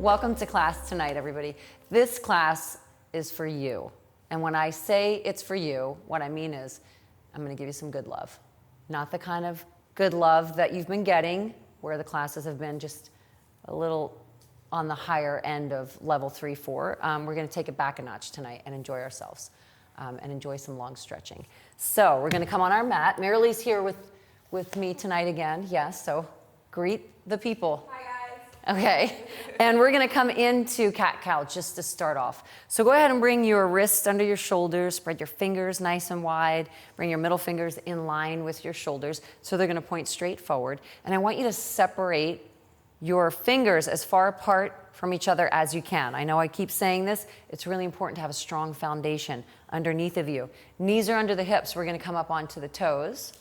Welcome to class tonight, everybody. This class is for you. And when I say it's for you, what I mean is I'm going to give you some good love. Not the kind of good love that you've been getting, where the classes have been just a little on the higher end of level 3, 4. We're going to take it back a notch tonight and enjoy ourselves and enjoy some long stretching. So we're going to come on our mat. Marilee's here with me tonight again. Yes, so greet the people. Hi, guys. Okay, and we're going to come into cat-cow just to start off. So go ahead and bring your wrists under your shoulders, spread your fingers nice and wide, bring your middle fingers in line with your shoulders so they're going to point straight forward. And I want you to separate your fingers as far apart from each other as you can. I know I keep saying this. It's really important to have a strong foundation underneath of you. Knees are under the hips. We're going to come up onto the toes.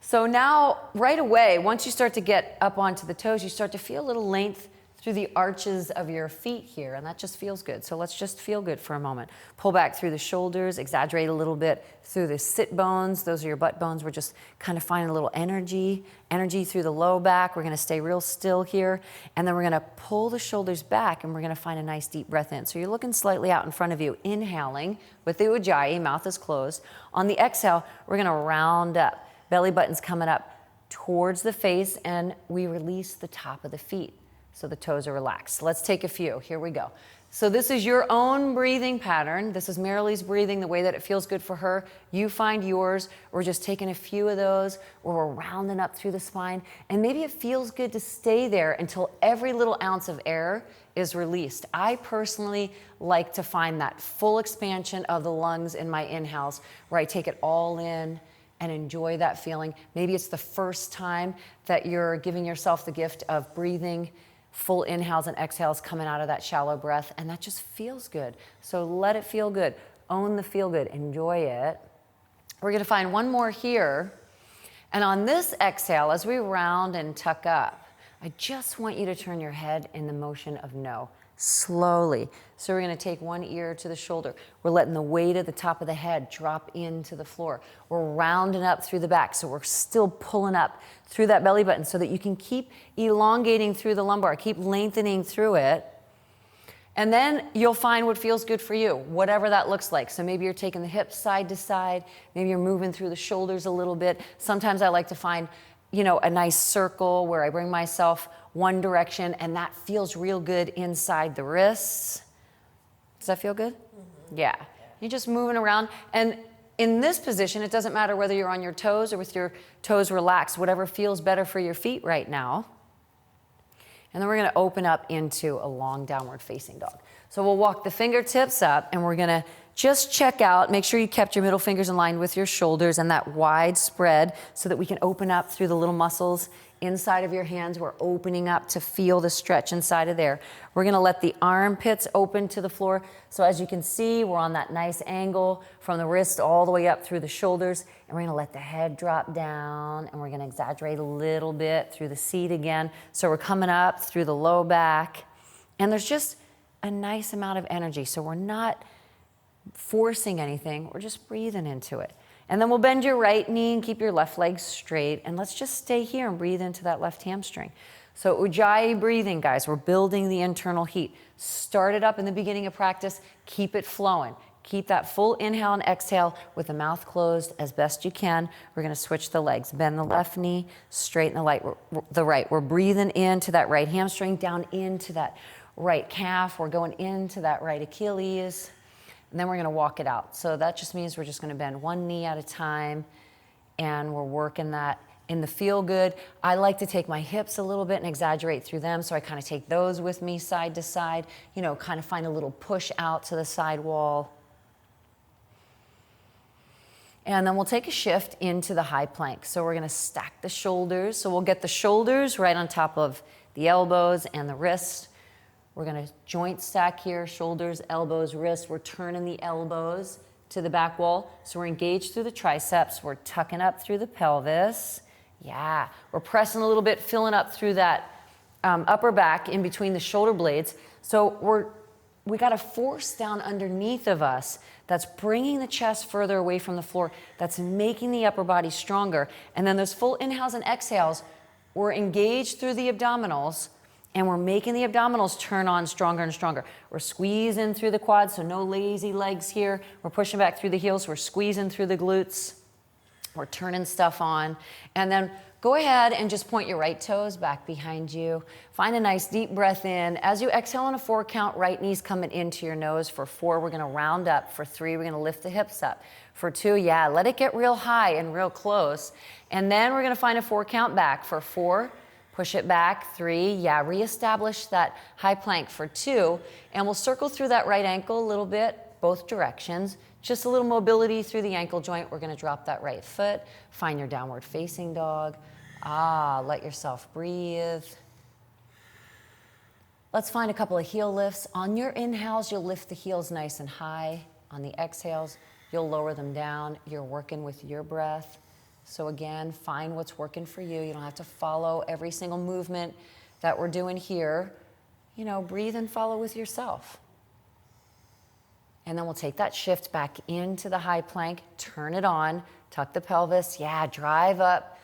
So now, right away, once you start to get up onto the toes, you start to feel a little length through the arches of your feet here, and that just feels good. So let's just feel good for a moment. Pull back through the shoulders, exaggerate a little bit through the sit bones. Those are your butt bones. We're just kind of finding a little energy through the low back. We're going to stay real still here, and then we're going to pull the shoulders back, and we're going to find a nice deep breath in. So you're looking slightly out in front of you, inhaling with the ujjayi, mouth is closed. On the exhale, we're going to round up. Belly button's coming up towards the face, and we release the top of the feet so the toes are relaxed. Let's take a few. Here we go. So this is your own breathing pattern. This is Marilee's breathing the way that it feels good for her. You find yours. We're just taking a few of those where we're rounding up through the spine, and maybe it feels good to stay there until every little ounce of air is released. I personally like to find that full expansion of the lungs in my inhales where I take it all in and enjoy that feeling. Maybe it's the first time that you're giving yourself the gift of breathing, full inhales and exhales coming out of that shallow breath, and that just feels good. So let it feel good. Own the feel good. Enjoy it. We're going to find one more here. And on this exhale, as we round and tuck up, I just want you to turn your head in the motion of no. Slowly. So we're going to take one ear to the shoulder. We're letting the weight at the top of the head drop into the floor. We're rounding up through the back. So we're still pulling up through that belly button so that you can keep elongating through the lumbar, keep lengthening through it. And then you'll find what feels good for you, whatever that looks like. So maybe you're taking the hips side to side. Maybe you're moving through the shoulders a little bit. Sometimes I like to find, a nice circle where I bring myself one direction, and that feels real good inside the wrists. Does that feel good? Mm-hmm. Yeah. You're just moving around. And in this position, it doesn't matter whether you're on your toes or with your toes relaxed, whatever feels better for your feet right now. And then we're going to open up into a long downward facing dog. So we'll walk the fingertips up, and we're going to just check out, make sure you kept your middle fingers in line with your shoulders and that wide spread so that we can open up through the little muscles inside of your hands. We're opening up to feel the stretch inside of there. We're going to let the armpits open to the floor. So as you can see, we're on that nice angle from the wrist all the way up through the shoulders. And we're going to let the head drop down, and we're going to exaggerate a little bit through the seat again. So we're coming up through the low back. And there's just a nice amount of energy. So we're not forcing anything. We're just breathing into it. And then we'll bend your right knee and keep your left leg straight. And let's just stay here and breathe into that left hamstring. So ujjayi breathing, guys. We're building the internal heat. Start it up in the beginning of practice. Keep it flowing. Keep that full inhale and exhale with the mouth closed as best you can. We're going to switch the legs. Bend the left knee, straighten the right. We're breathing into that right hamstring, down into that right calf. We're going into that right Achilles. And then we're going to walk it out. So that just means we're just going to bend one knee at a time, and we're working that in the feel good. I like to take my hips a little bit and exaggerate through them, so I kind of take those with me side to side, kind of find a little push out to the side wall. And then we'll take a shift into the high plank. So we're going to stack the shoulders. So we'll get the shoulders right on top of the elbows and the wrists. We're going to joint stack here, shoulders, elbows, wrists. We're turning the elbows to the back wall. So we're engaged through the triceps. We're tucking up through the pelvis. Yeah. We're pressing a little bit, filling up through that upper back in between the shoulder blades. So we got a force down underneath of us that's bringing the chest further away from the floor, that's making the upper body stronger. And then those full inhales and exhales, we're engaged through the abdominals, And we're making the abdominals turn on stronger and stronger. We're squeezing through the quads, so no lazy legs here. We're pushing back through the heels. We're squeezing through the glutes. We're turning stuff on. And then go ahead and just point your right toes back behind you. Find a nice deep breath in. As you exhale on a 4 count, right knee's coming into your nose. For 4, we're gonna round up. For 3, we're gonna lift the hips up. For 2, yeah, let it get real high and real close. And then we're gonna find a 4 count back. For 4, push it back. 3, yeah, reestablish that high plank. For 2, and we'll circle through that right ankle a little bit, both directions. Just a little mobility through the ankle joint. We're gonna drop that right foot. Find your downward facing dog. Let yourself breathe. Let's find a couple of heel lifts. On your inhales, you'll lift the heels nice and high. On the exhales, you'll lower them down. You're working with your breath. So again, find what's working for you. You don't have to follow every single movement that we're doing here. You know, breathe and follow with yourself. And then we'll take that shift back into the high plank, turn it on, tuck the pelvis, yeah, drive up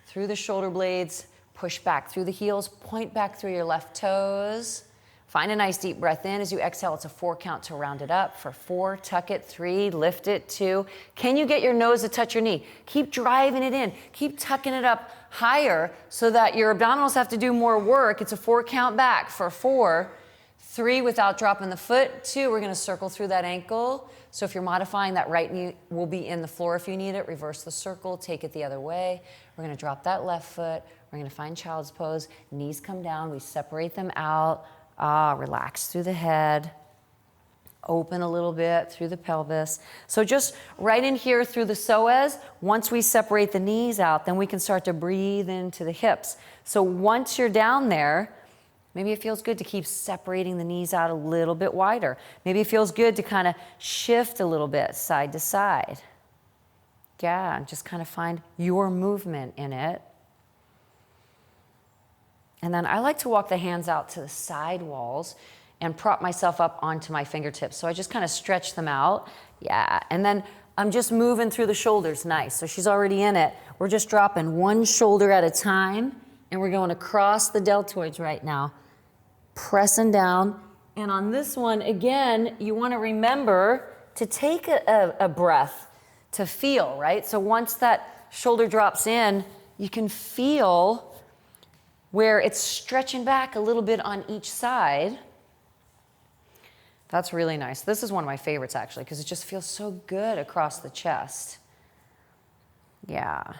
through the shoulder blades, push back through the heels, point back through your left toes. Find a nice deep breath in. As you exhale, it's a 4 count to round it up. For 4, tuck it. 3, lift it. 2, can you get your nose to touch your knee? Keep driving it in. Keep tucking it up higher so that your abdominals have to do more work. It's a 4 count back. For 4, 3, without dropping the foot. 2, we're gonna circle through that ankle. So if you're modifying, that right knee will be in the floor if you need it. Reverse the circle, take it the other way. We're gonna drop that left foot. We're gonna find child's pose. Knees come down, we separate them out. Relax through the head. Open a little bit through the pelvis. So just right in here through the psoas, once we separate the knees out, then we can start to breathe into the hips. So once you're down there, maybe it feels good to keep separating the knees out a little bit wider. Maybe it feels good to kind of shift a little bit side to side. Yeah, and just kind of find your movement in it. And then I like to walk the hands out to the side walls and prop myself up onto my fingertips. So I just kind of stretch them out. Yeah, and then I'm just moving through the shoulders. Nice, so she's already in it. We're just dropping one shoulder at a time, and we're going across the deltoids right now. Pressing down. And on this one, again, you want to remember to take a breath to feel, right? So once that shoulder drops in, you can feel where it's stretching back a little bit on each side. That's really nice. This is one of my favorites, actually, because it just feels so good across the chest. Yeah.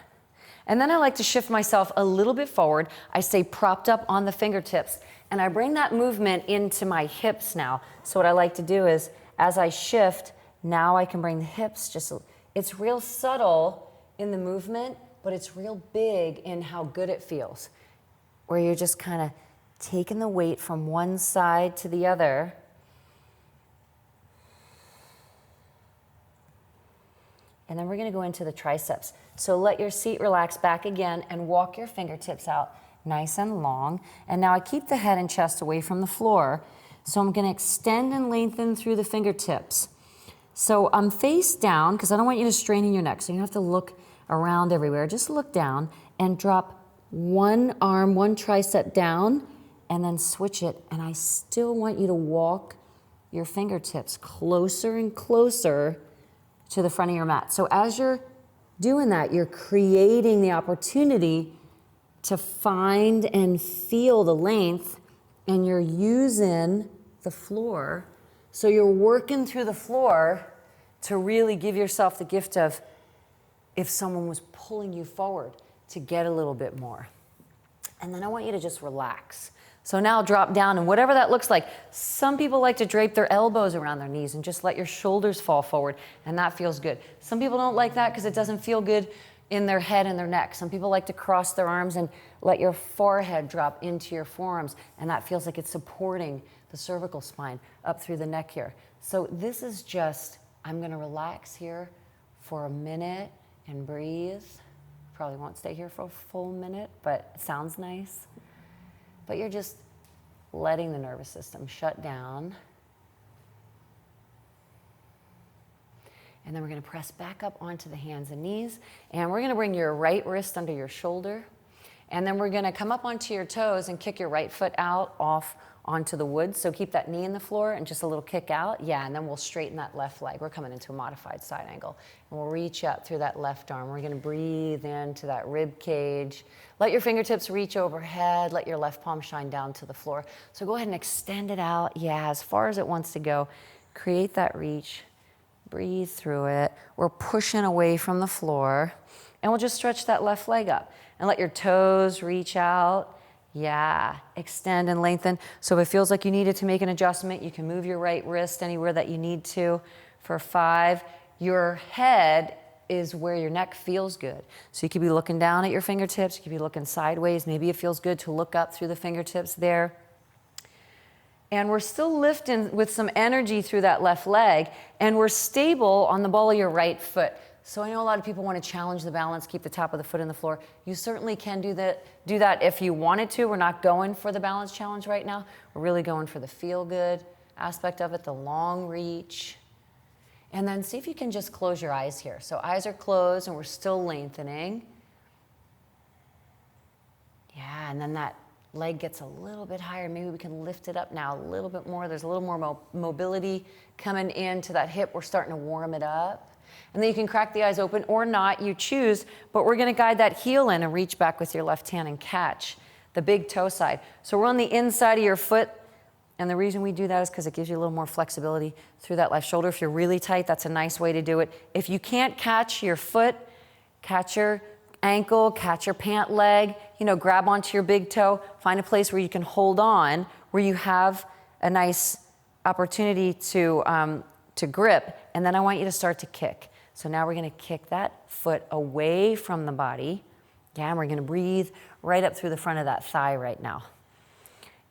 And then I like to shift myself a little bit forward. I stay propped up on the fingertips, and I bring that movement into my hips now. So what I like to do is, as I shift, now I can bring the hips just, it's real subtle in the movement, but it's real big in how good it feels. Where you're just kind of taking the weight from one side to the other. And then we're going to go into the triceps. So let your seat relax back again and walk your fingertips out nice and long. And now I keep the head and chest away from the floor. So I'm going to extend and lengthen through the fingertips. So I'm face down because I don't want you to strain in your neck. So you don't have to look around everywhere. Just look down and drop one arm, one tricep down, and then switch it. And I still want you to walk your fingertips closer and closer to the front of your mat. So as you're doing that, you're creating the opportunity to find and feel the length, and you're using the floor. So you're working through the floor to really give yourself the gift of, if someone was pulling you forward, to get a little bit more. And then I want you to just relax. So now drop down, and whatever that looks like. Some people like to drape their elbows around their knees and just let your shoulders fall forward, and that feels good. Some people don't like that because it doesn't feel good in their head and their neck. Some people like to cross their arms and let your forehead drop into your forearms, and that feels like it's supporting the cervical spine up through the neck here. So this is just, I'm gonna relax here for a minute and breathe. Probably won't stay here for a full minute, but it sounds nice. But you're just letting the nervous system shut down. And then we're gonna press back up onto the hands and knees, and we're gonna bring your right wrist under your shoulder, And then we're gonna come up onto your toes and kick your right foot out off onto the wood. So keep that knee in the floor and just a little kick out. Yeah, and then we'll straighten that left leg. We're coming into a modified side angle. And we'll reach up through that left arm. We're gonna breathe into that rib cage. Let your fingertips reach overhead. Let your left palm shine down to the floor. So go ahead and extend it out. Yeah, as far as it wants to go. Create that reach. Breathe through it. We're pushing away from the floor. And we'll just stretch that left leg up. And let your toes reach out. Yeah, extend and lengthen. So if it feels like you needed to make an adjustment, you can move your right wrist anywhere that you need to. For 5, your head is where your neck feels good. So you could be looking down at your fingertips, you could be looking sideways. Maybe it feels good to look up through the fingertips there. And we're still lifting with some energy through that left leg, and we're stable on the ball of your right foot. So I know a lot of people want to challenge the balance, keep the top of the foot in the floor. You certainly can do that if you wanted to. We're not going for the balance challenge right now. We're really going for the feel-good aspect of it, the long reach. And then see if you can just close your eyes here. So eyes are closed and we're still lengthening. Yeah, and then that leg gets a little bit higher. Maybe we can lift it up now a little bit more. There's a little more mobility coming into that hip. We're starting to warm it up. And then you can crack the eyes open or not, you choose, but we're gonna guide that heel in and reach back with your left hand and catch the big toe side. So we're on the inside of your foot, and the reason we do that is because it gives you a little more flexibility through that left shoulder. If you're really tight, that's a nice way to do it. If you can't catch your foot, catch your ankle, catch your pant leg, grab onto your big toe, find a place where you can hold on, where you have a nice opportunity to grip, and then I want you to start to kick. So now we're gonna kick that foot away from the body. Yeah, and we're gonna breathe right up through the front of that thigh right now.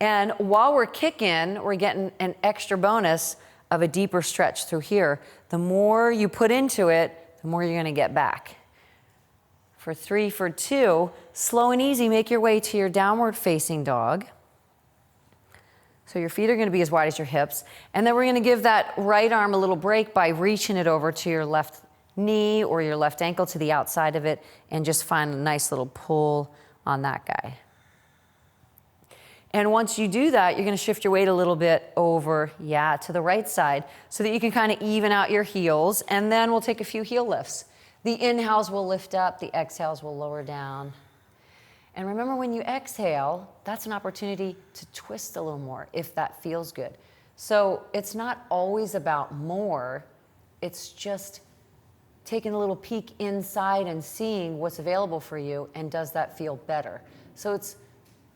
And while we're kicking, we're getting an extra bonus of a deeper stretch through here. The more you put into it, the more you're gonna get back. For 3, for 2, slow and easy, make your way to your downward facing dog. So your feet are gonna be as wide as your hips. And then we're gonna give that right arm a little break by reaching it over to your left knee or your left ankle to the outside of it and just find a nice little pull on that guy. And once you do that, you're gonna shift your weight a little bit over, to the right side so that you can kind of even out your heels, and then we'll take a few heel lifts. The inhales will lift up, the exhales will lower down. And remember, when you exhale, that's an opportunity to twist a little more if that feels good. So it's not always about more, it's just taking a little peek inside and seeing what's available for you, and does that feel better? So it's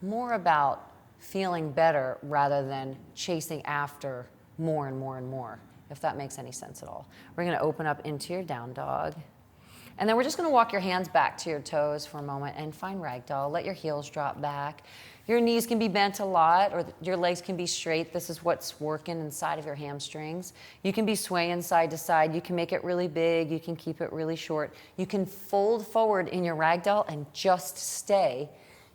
more about feeling better rather than chasing after more and more and more, if that makes any sense at all. We're gonna open up into your down dog. And then we're just gonna walk your hands back to your toes for a moment and find ragdoll. Let your heels drop back. Your knees can be bent a lot, or your legs can be straight. This is what's working inside of your hamstrings. You can be swaying side to side. You can make it really big. You can keep it really short. You can fold forward in your ragdoll and just stay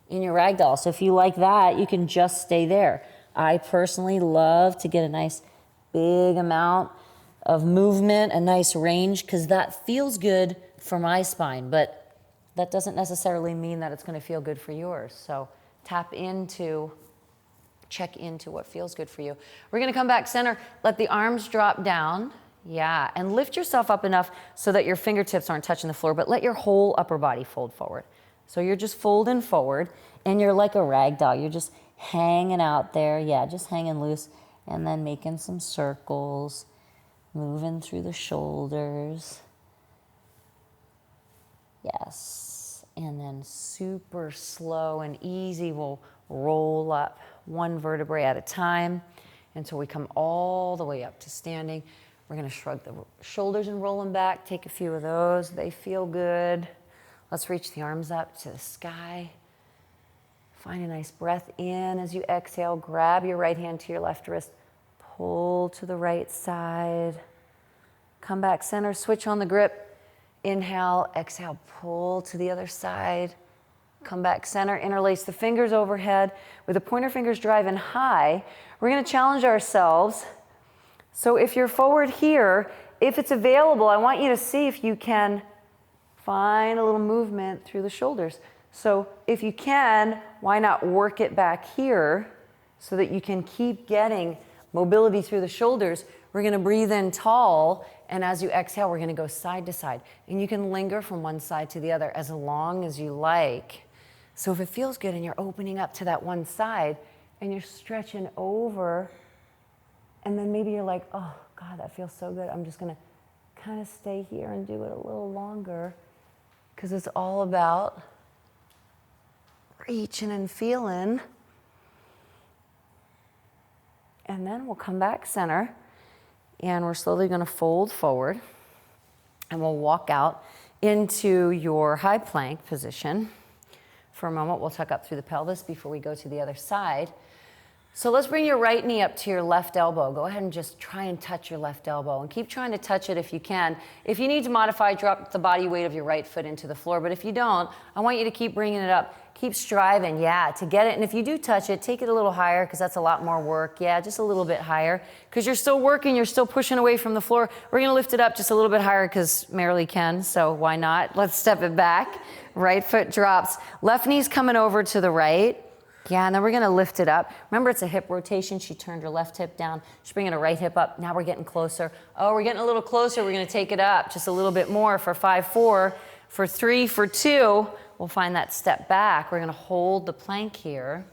in your ragdoll. So if you like that, you can just stay there. I personally love to get a nice big amount of movement, a nice range, because that feels good for my spine, but that doesn't necessarily mean that it's going to feel good for yours. So check into what feels good for you. We're going to come back center, let the arms drop down, and lift yourself up enough so that your fingertips aren't touching the floor, but let your whole upper body fold forward. So you're just folding forward, and you're like a rag doll. You're just hanging out there, just hanging loose, and then making some circles, moving through the shoulders. Yes, and then super slow and easy, we'll roll up one vertebrae at a time until we come all the way up to standing. We're gonna shrug the shoulders and roll them back. Take a few of those, they feel good. Let's reach the arms up to the sky. Find a nice breath in as you exhale. Grab your right hand to your left wrist, pull to the right side. Come back center, switch on the grip. Inhale, exhale, pull to the other side. Come back center, interlace the fingers overhead with the pointer fingers driving high. We're gonna challenge ourselves. So if you're forward here, if it's available, I want you to see if you can find a little movement through the shoulders. So if you can, why not work it back here so that you can keep getting mobility through the shoulders. We're going to breathe in tall, and as you exhale, we're going to go side to side. And you can linger from one side to the other as long as you like. So if it feels good and you're opening up to that one side and you're stretching over, and then maybe you're like, oh, God, that feels so good. I'm just going to kind of stay here and do it a little longer, because it's all about reaching and feeling. And then we'll come back center, and we're slowly going to fold forward, and we'll walk out into your high plank position. For a moment, we'll tuck up through the pelvis before we go to the other side. So let's bring your right knee up to your left elbow. Go ahead and just try and touch your left elbow, and keep trying to touch it if you can. If you need to modify, drop the body weight of your right foot into the floor. But if you don't, I want you to keep bringing it up. Keep striving, to get it. And if you do touch it, take it a little higher, because that's a lot more work. Just a little bit higher, because you're still working, you're still pushing away from the floor. We're going to lift it up just a little bit higher because Marilee can, so why not? Let's step it back. Right foot drops. Left knee's coming over to the right. And then we're going to lift it up. Remember, it's a hip rotation. She turned her left hip down. She's bringing her right hip up. Now we're getting closer. Oh, we're getting a little closer. We're going to take it up just a little bit more for 5-4, for 3, for 2. We'll find that step back. We're going to hold the plank here.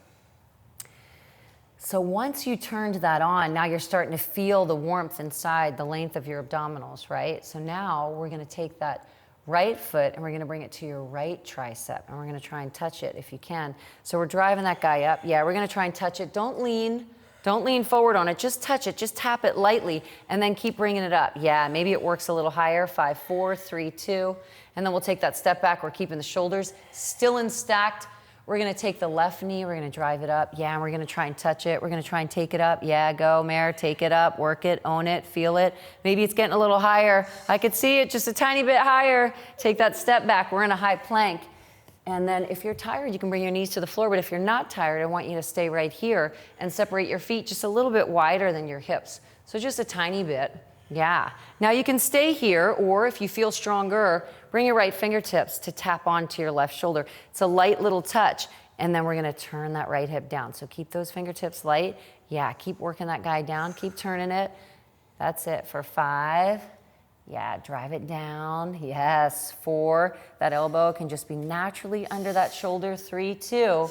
So once you turned that on, now you're starting to feel the warmth inside the length of your abdominals, right? So now we're going to take that right foot and we're going to bring it to your right tricep, and we're going to try and touch it if you can. So we're driving that guy up. We're going to try and touch it. Don't lean forward on it. Just touch it. Just tap it lightly, and then keep bringing it up. Maybe it works a little higher. 5-4, 3-2, and then we'll take that step back. We're keeping the shoulders still and stacked. We're going to take the left knee. We're going to drive it up. And we're going to try and touch it. We're going to try and take it up. Go, Mare. Take it up. Work it. Own it. Feel it. Maybe it's getting a little higher. I could see it just a tiny bit higher. Take that step back. We're in a high plank. And then if you're tired, you can bring your knees to the floor. But if you're not tired, I want you to stay right here and separate your feet just a little bit wider than your hips. So just a tiny bit. Now you can stay here, or if you feel stronger, bring your right fingertips to tap onto your left shoulder. It's a light little touch, and then we're going to turn that right hip down. So keep those fingertips light. Keep working that guy down. Keep turning it. That's it for 5. Drive it down. 4. That elbow can just be naturally under that shoulder. 3, 2,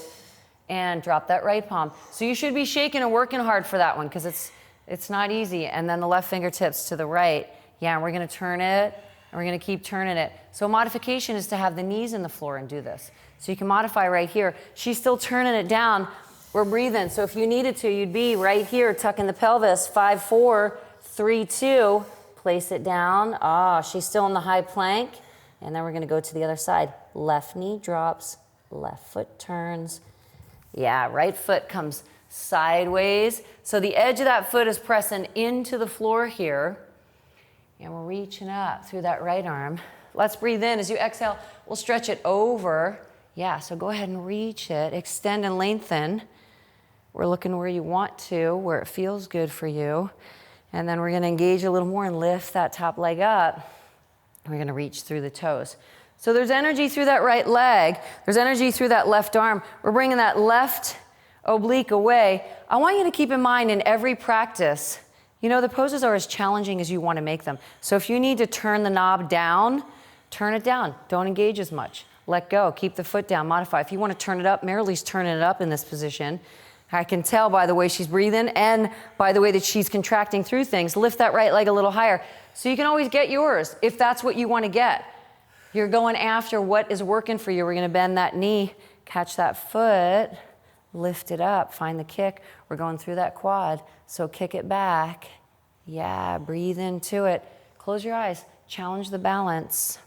and drop that right palm. So you should be shaking and working hard for that one, because it's not easy. And then the left fingertips to the right. And we're going to turn it, and we're going to keep turning it. So a modification is to have the knees in the floor and do this. So you can modify right here. She's still turning it down. We're breathing. So if you needed to, you'd be right here, tucking the pelvis. 5-4, 3-2. Place it down. She's still in the high plank. And then we're going to go to the other side. Left knee drops. Left foot turns. Right foot comes sideways. So the edge of that foot is pressing into the floor here. And we're reaching up through that right arm. Let's breathe in. As you exhale, we'll stretch it over. So go ahead and reach it. Extend and lengthen. We're looking where you want to, where it feels good for you. And then we're going to engage a little more and lift that top leg up. We're going to reach through the toes. So there's energy through that right leg. There's energy through that left arm. We're bringing that left oblique away. I want you to keep in mind in every practice, the poses are as challenging as you want to make them. So if you need to turn the knob down, turn it down. Don't engage as much. Let go. Keep the foot down. Modify. If you want to turn it up, Marilee's turning it up in this position. I can tell by the way she's breathing and by the way that she's contracting through things. Lift that right leg a little higher. So you can always get yours if that's what you want to get. You're going after what is working for you. We're going to bend that knee, catch that foot, lift it up, find the kick. We're going through that quad. So kick it back. Breathe into it. Close your eyes. Challenge the balance.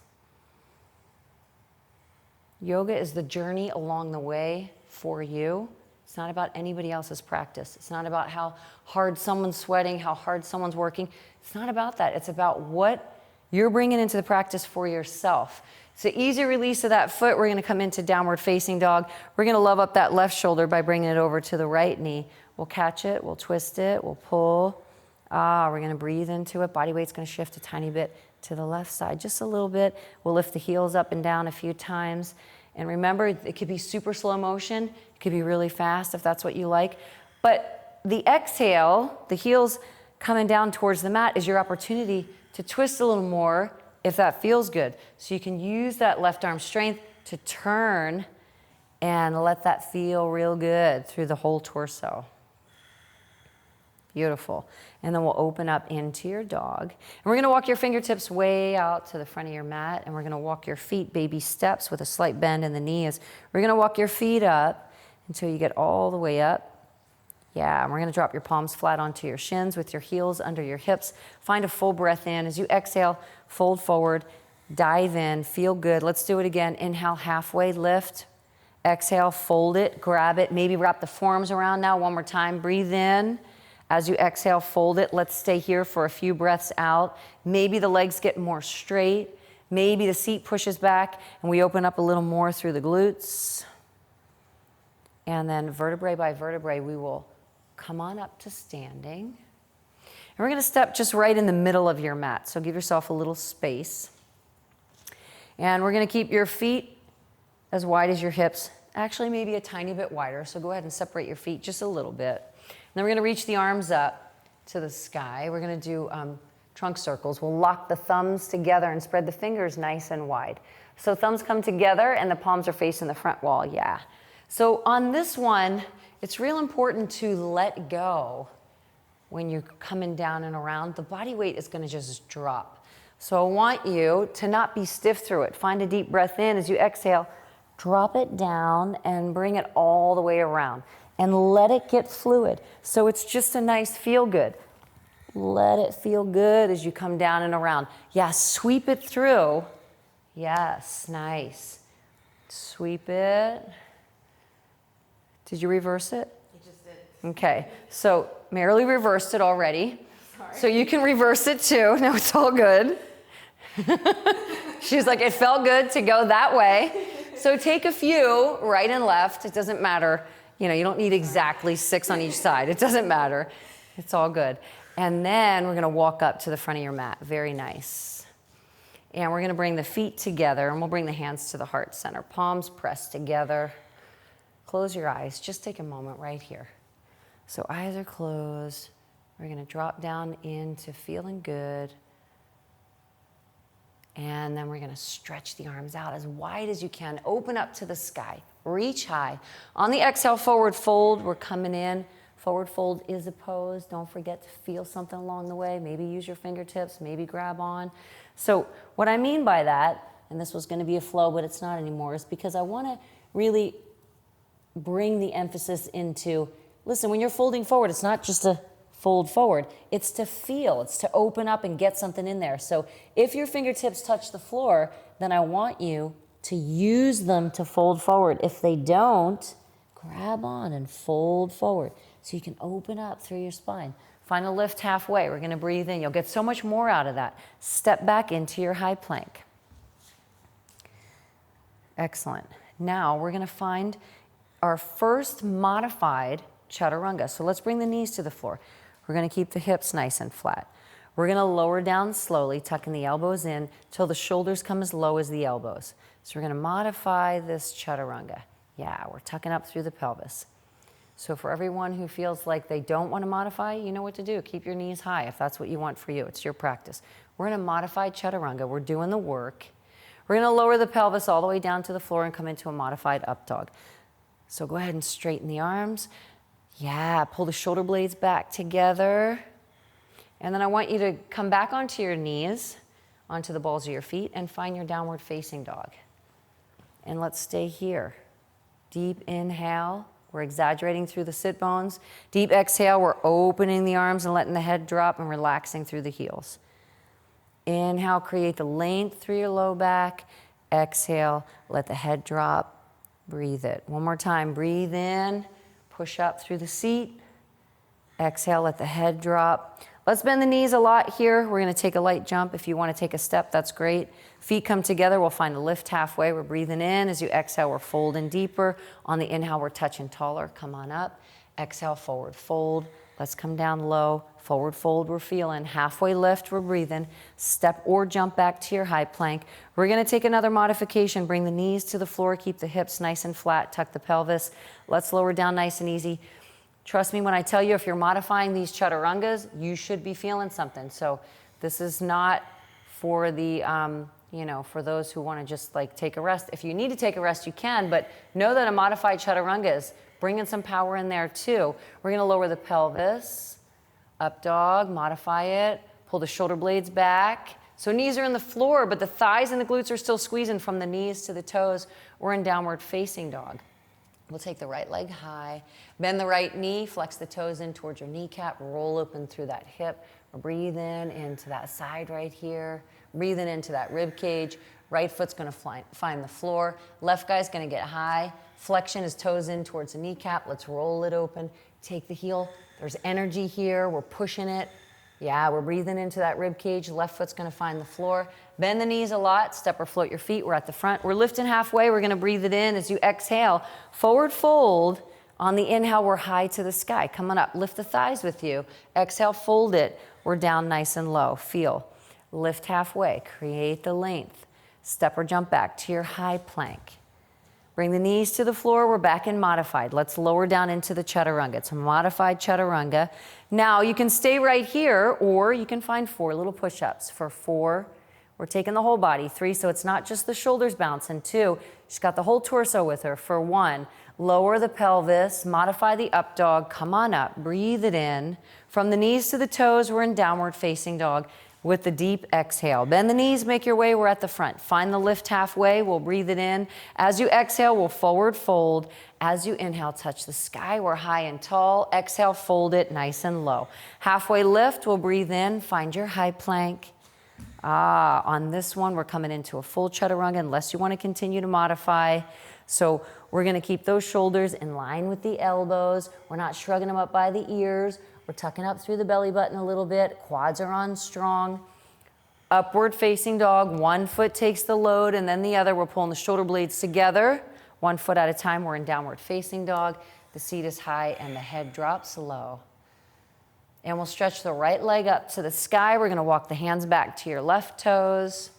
Yoga is the journey along the way for you. It's not about anybody else's practice. It's not about how hard someone's sweating, how hard someone's working. It's not about that. It's about what you're bringing into the practice for yourself. It's an easy release of that foot. We're going to come into downward facing dog. We're going to love up that left shoulder by bringing it over to the right knee. We'll catch it. We'll twist it. We'll pull. We're going to breathe into it. Body weight's going to shift a tiny bit to the left side, just a little bit. We'll lift the heels up and down a few times. And remember, it could be super slow motion. It could be really fast if that's what you like. But the exhale, the heels coming down towards the mat, is your opportunity to twist a little more if that feels good. So you can use that left arm strength to turn and let that feel real good through the whole torso. Beautiful. And then we'll open up into your dog. And we're going to walk your fingertips way out to the front of your mat. And we're going to walk your feet baby steps with a slight bend in the knees. We're going to walk your feet up until you get all the way up. Yeah, and we're going to drop your palms flat onto your shins with your heels under your hips. Find a full breath in. As you exhale, fold forward, dive in, feel good. Let's do it again. Inhale, halfway lift. Exhale, fold it, grab it. Maybe wrap the forearms around now. One more time. Breathe in. As you exhale, fold it. Let's stay here for a few breaths out. Maybe the legs get more straight. Maybe the seat pushes back and we open up a little more through the glutes. And then vertebrae by vertebrae, we will come on up to standing. And we're going to step just right in the middle of your mat. So give yourself a little space. And we're going to keep your feet as wide as your hips. Actually, maybe a tiny bit wider. So go ahead and separate your feet just a little bit. Then we're going to reach the arms up to the sky. We're going to do trunk circles. We'll lock the thumbs together and spread the fingers nice and wide. So thumbs come together and the palms are facing the front wall. Yeah. So on this one, it's real important to let go when you're coming down and around. The body weight is going to just drop. So I want you to not be stiff through it. Find a deep breath in. As you exhale, drop it down and bring it all the way around. And let it get fluid. So it's just a nice feel good. Let it feel good as you come down and around. Yeah, sweep it through. Yes, nice. Sweep it. Did you reverse it? You just did. Okay, so Marilee reversed it already. Sorry. So you can reverse it too. No, it's all good. She's like, it felt good to go that way. So take a few, right and left. It doesn't matter. You know, you don't need exactly 6 on each side. It doesn't matter. It's all good. And then we're going to walk up to the front of your mat. Very nice. And we're going to bring the feet together, and we'll bring the hands to the heart center. Palms pressed together. Close your eyes. Just take a moment right here. So eyes are closed. We're going to drop down into feeling good. And then we're going to stretch the arms out as wide as you can. Open up to the sky. Reach high. On the exhale, forward fold. We're coming in. Forward fold is a pose. Don't forget to feel something along the way. Maybe use your fingertips. Maybe grab on. So what I mean by that, and this was going to be a flow, but it's not anymore, is because I want to really bring the emphasis into, listen, when you're folding forward, it's not just a fold forward. It's to feel. It's to open up and get something in there. So if your fingertips touch the floor, then I want you to use them to fold forward. If they don't, grab on and fold forward so you can open up through your spine. Find a lift halfway. We're going to breathe in. You'll get so much more out of that. Step back into your high plank. Excellent. Now we're going to find our first modified chaturanga. So let's bring the knees to the floor. We're going to keep the hips nice and flat. We're going to lower down slowly, tucking the elbows in till the shoulders come as low as the elbows. So we're going to modify this chaturanga. Yeah, we're tucking up through the pelvis. So for everyone who feels like they don't want to modify, you know what to do. Keep your knees high if that's what you want for you. It's your practice. We're in a modified chaturanga. We're doing the work. We're going to lower the pelvis all the way down to the floor and come into a modified up dog. So go ahead and straighten the arms. Yeah, pull the shoulder blades back together. And then I want you to come back onto your knees, onto the balls of your feet, and find your downward facing dog. And let's stay here. Deep inhale. We're exaggerating through the sit bones. Deep exhale. We're opening the arms and letting the head drop and relaxing through the heels. Inhale, create the length through your low back. Exhale, let the head drop. Breathe it. One more time. Breathe in. Push up through the seat. Exhale, let the head drop. Let's bend the knees a lot here. We're going to take a light jump. If you want to take a step, that's great. Feet come together. We'll find a lift halfway. We're breathing in. As you exhale, we're folding deeper. On the inhale, we're touching taller. Come on up. Exhale, forward fold. Let's come down low. Forward fold, we're feeling. Halfway lift, we're breathing. Step or jump back to your high plank. We're gonna take another modification. Bring the knees to the floor, keep the hips nice and flat, tuck the pelvis. Let's lower down nice and easy. Trust me when I tell you, if you're modifying these chaturangas, you should be feeling something. So this is not for the, for those who wanna just like take a rest. If you need to take a rest, you can, but know that a modified chaturanga is bringing some power in there too. We're gonna lower the pelvis, up dog, modify it, pull the shoulder blades back. So knees are in the floor, but the thighs and the glutes are still squeezing from the knees to the toes. We're in downward facing dog. We'll take the right leg high, bend the right knee, flex the toes in towards your kneecap, roll open through that hip. Breathe in into that side right here. Breathing into that rib cage. Right foot's gonna find the floor. Left guy's gonna get high. Flexion is toes in towards the kneecap. Let's roll it open. Take the heel. There's energy here. We're pushing it. Yeah, we're breathing into that rib cage. Left foot's gonna find the floor. Bend the knees a lot. Step or float your feet. We're at the front. We're lifting halfway. We're gonna breathe it in as you exhale. Forward fold. On the inhale, we're high to the sky. Coming up, lift the thighs with you. Exhale, fold it. We're down nice and low. Feel. Lift halfway. Create the length. Step or jump back to your high plank. Bring the knees to the floor. We're back in modified. Let's lower down into the chaturanga. It's a modified chaturanga. Now you can stay right here, or you can find 4 little push-ups. For 4, we're taking the whole body. 3, so it's not just the shoulders bouncing. 2, she's got the whole torso with her. For 1, lower the pelvis, modify the up dog. Come on up, breathe it in. From the knees to the toes, we're in downward facing dog. With the deep exhale. Bend the knees, make your way, we're at the front. Find the lift halfway, we'll breathe it in. As you exhale, we'll forward fold. As you inhale, touch the sky, we're high and tall. Exhale, fold it nice and low. Halfway lift, we'll breathe in, find your high plank. On this one, we're coming into a full chaturanga unless you want to continue to modify. So we're gonna keep those shoulders in line with the elbows. We're not shrugging them up by the ears. We're tucking up through the belly button a little bit. Quads are on strong. Upward facing dog. One foot takes the load and then the other. We're pulling the shoulder blades together. 1 foot at a time. We're in downward facing dog. The seat is high and the head drops low. And we'll stretch the right leg up to the sky. We're gonna walk the hands back to your left toes.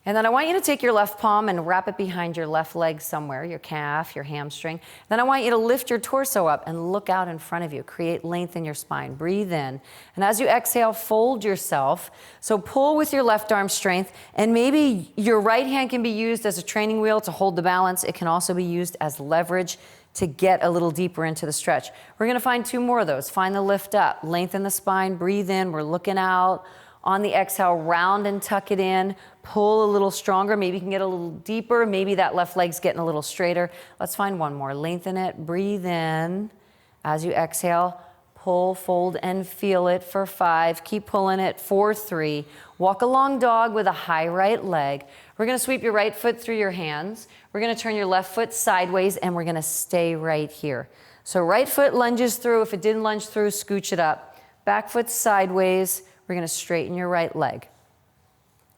And then I want you to take your left palm and wrap it behind your left leg somewhere, your calf, your hamstring. Then I want you to lift your torso up and look out in front of you. Create length in your spine. Breathe in. And as you exhale, fold yourself. So pull with your left arm strength. And maybe your right hand can be used as a training wheel to hold the balance. It can also be used as leverage to get a little deeper into the stretch. We're gonna find 2 more of those. Find the lift up, lengthen the spine, breathe in. We're looking out. On the exhale, round and tuck it in. Pull a little stronger. Maybe you can get a little deeper. Maybe that left leg's getting a little straighter. Let's find 1 more. Lengthen it, breathe in. As you exhale, pull, fold, and feel it for 5. Keep pulling it for 3. Walk a long dog with a high right leg. We're gonna sweep your right foot through your hands. We're gonna turn your left foot sideways and we're gonna stay right here. So right foot lunges through. If it didn't lunge through, scooch it up. Back foot sideways. We're gonna straighten your right leg.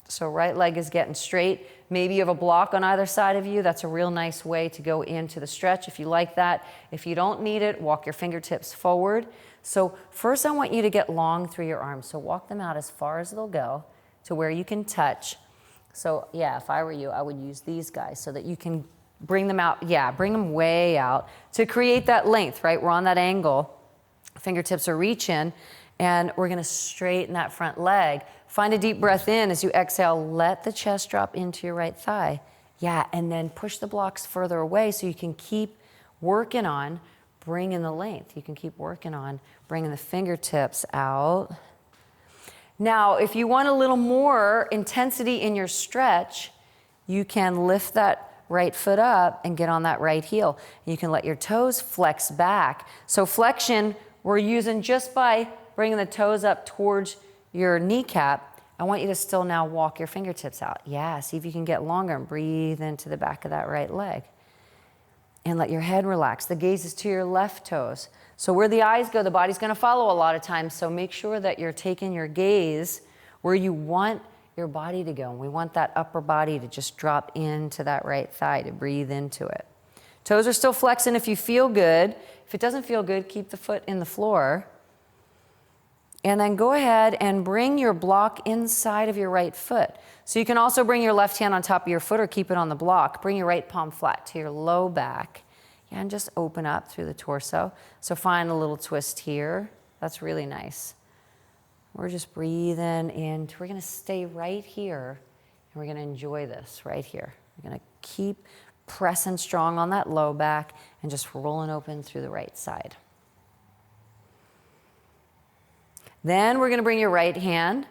So right leg is getting straight. Maybe you have a block on either side of you. That's a real nice way to go into the stretch if you like that. If you don't need it, walk your fingertips forward. So first I want you to get long through your arms. So walk them out as far as they'll go to where you can touch. So yeah, if I were you, I would use these guys so that you can bring them out. Yeah, bring them way out to create that length, right? We're on that angle. Fingertips are reaching. And we're gonna straighten that front leg. Find a deep breath in. As you exhale, let the chest drop into your right thigh. Yeah, and then push the blocks further away so you can keep working on bringing the length. You can keep working on bringing the fingertips out. Now, if you want a little more intensity in your stretch, you can lift that right foot up and get on that right heel. You can let your toes flex back. So flexion, we're using just by bringing the toes up towards your kneecap. I want you to still now walk your fingertips out. Yeah, see if you can get longer and breathe into the back of that right leg. And let your head relax. The gaze is to your left toes. So where the eyes go, the body's gonna follow a lot of times. So make sure that you're taking your gaze where you want your body to go. And we want that upper body to just drop into that right thigh, to breathe into it. Toes are still flexing if you feel good. If it doesn't feel good, keep the foot in the floor. And then go ahead and bring your block inside of your right foot. So you can also bring your left hand on top of your foot or keep it on the block. Bring your right palm flat to your low back. And just open up through the torso. So find a little twist here. That's really nice. We're just breathing in. We're going to stay right here. And we're going to enjoy this right here. We're going to keep pressing strong on that low back and just rolling open through the right side. Then we're going to bring your right hand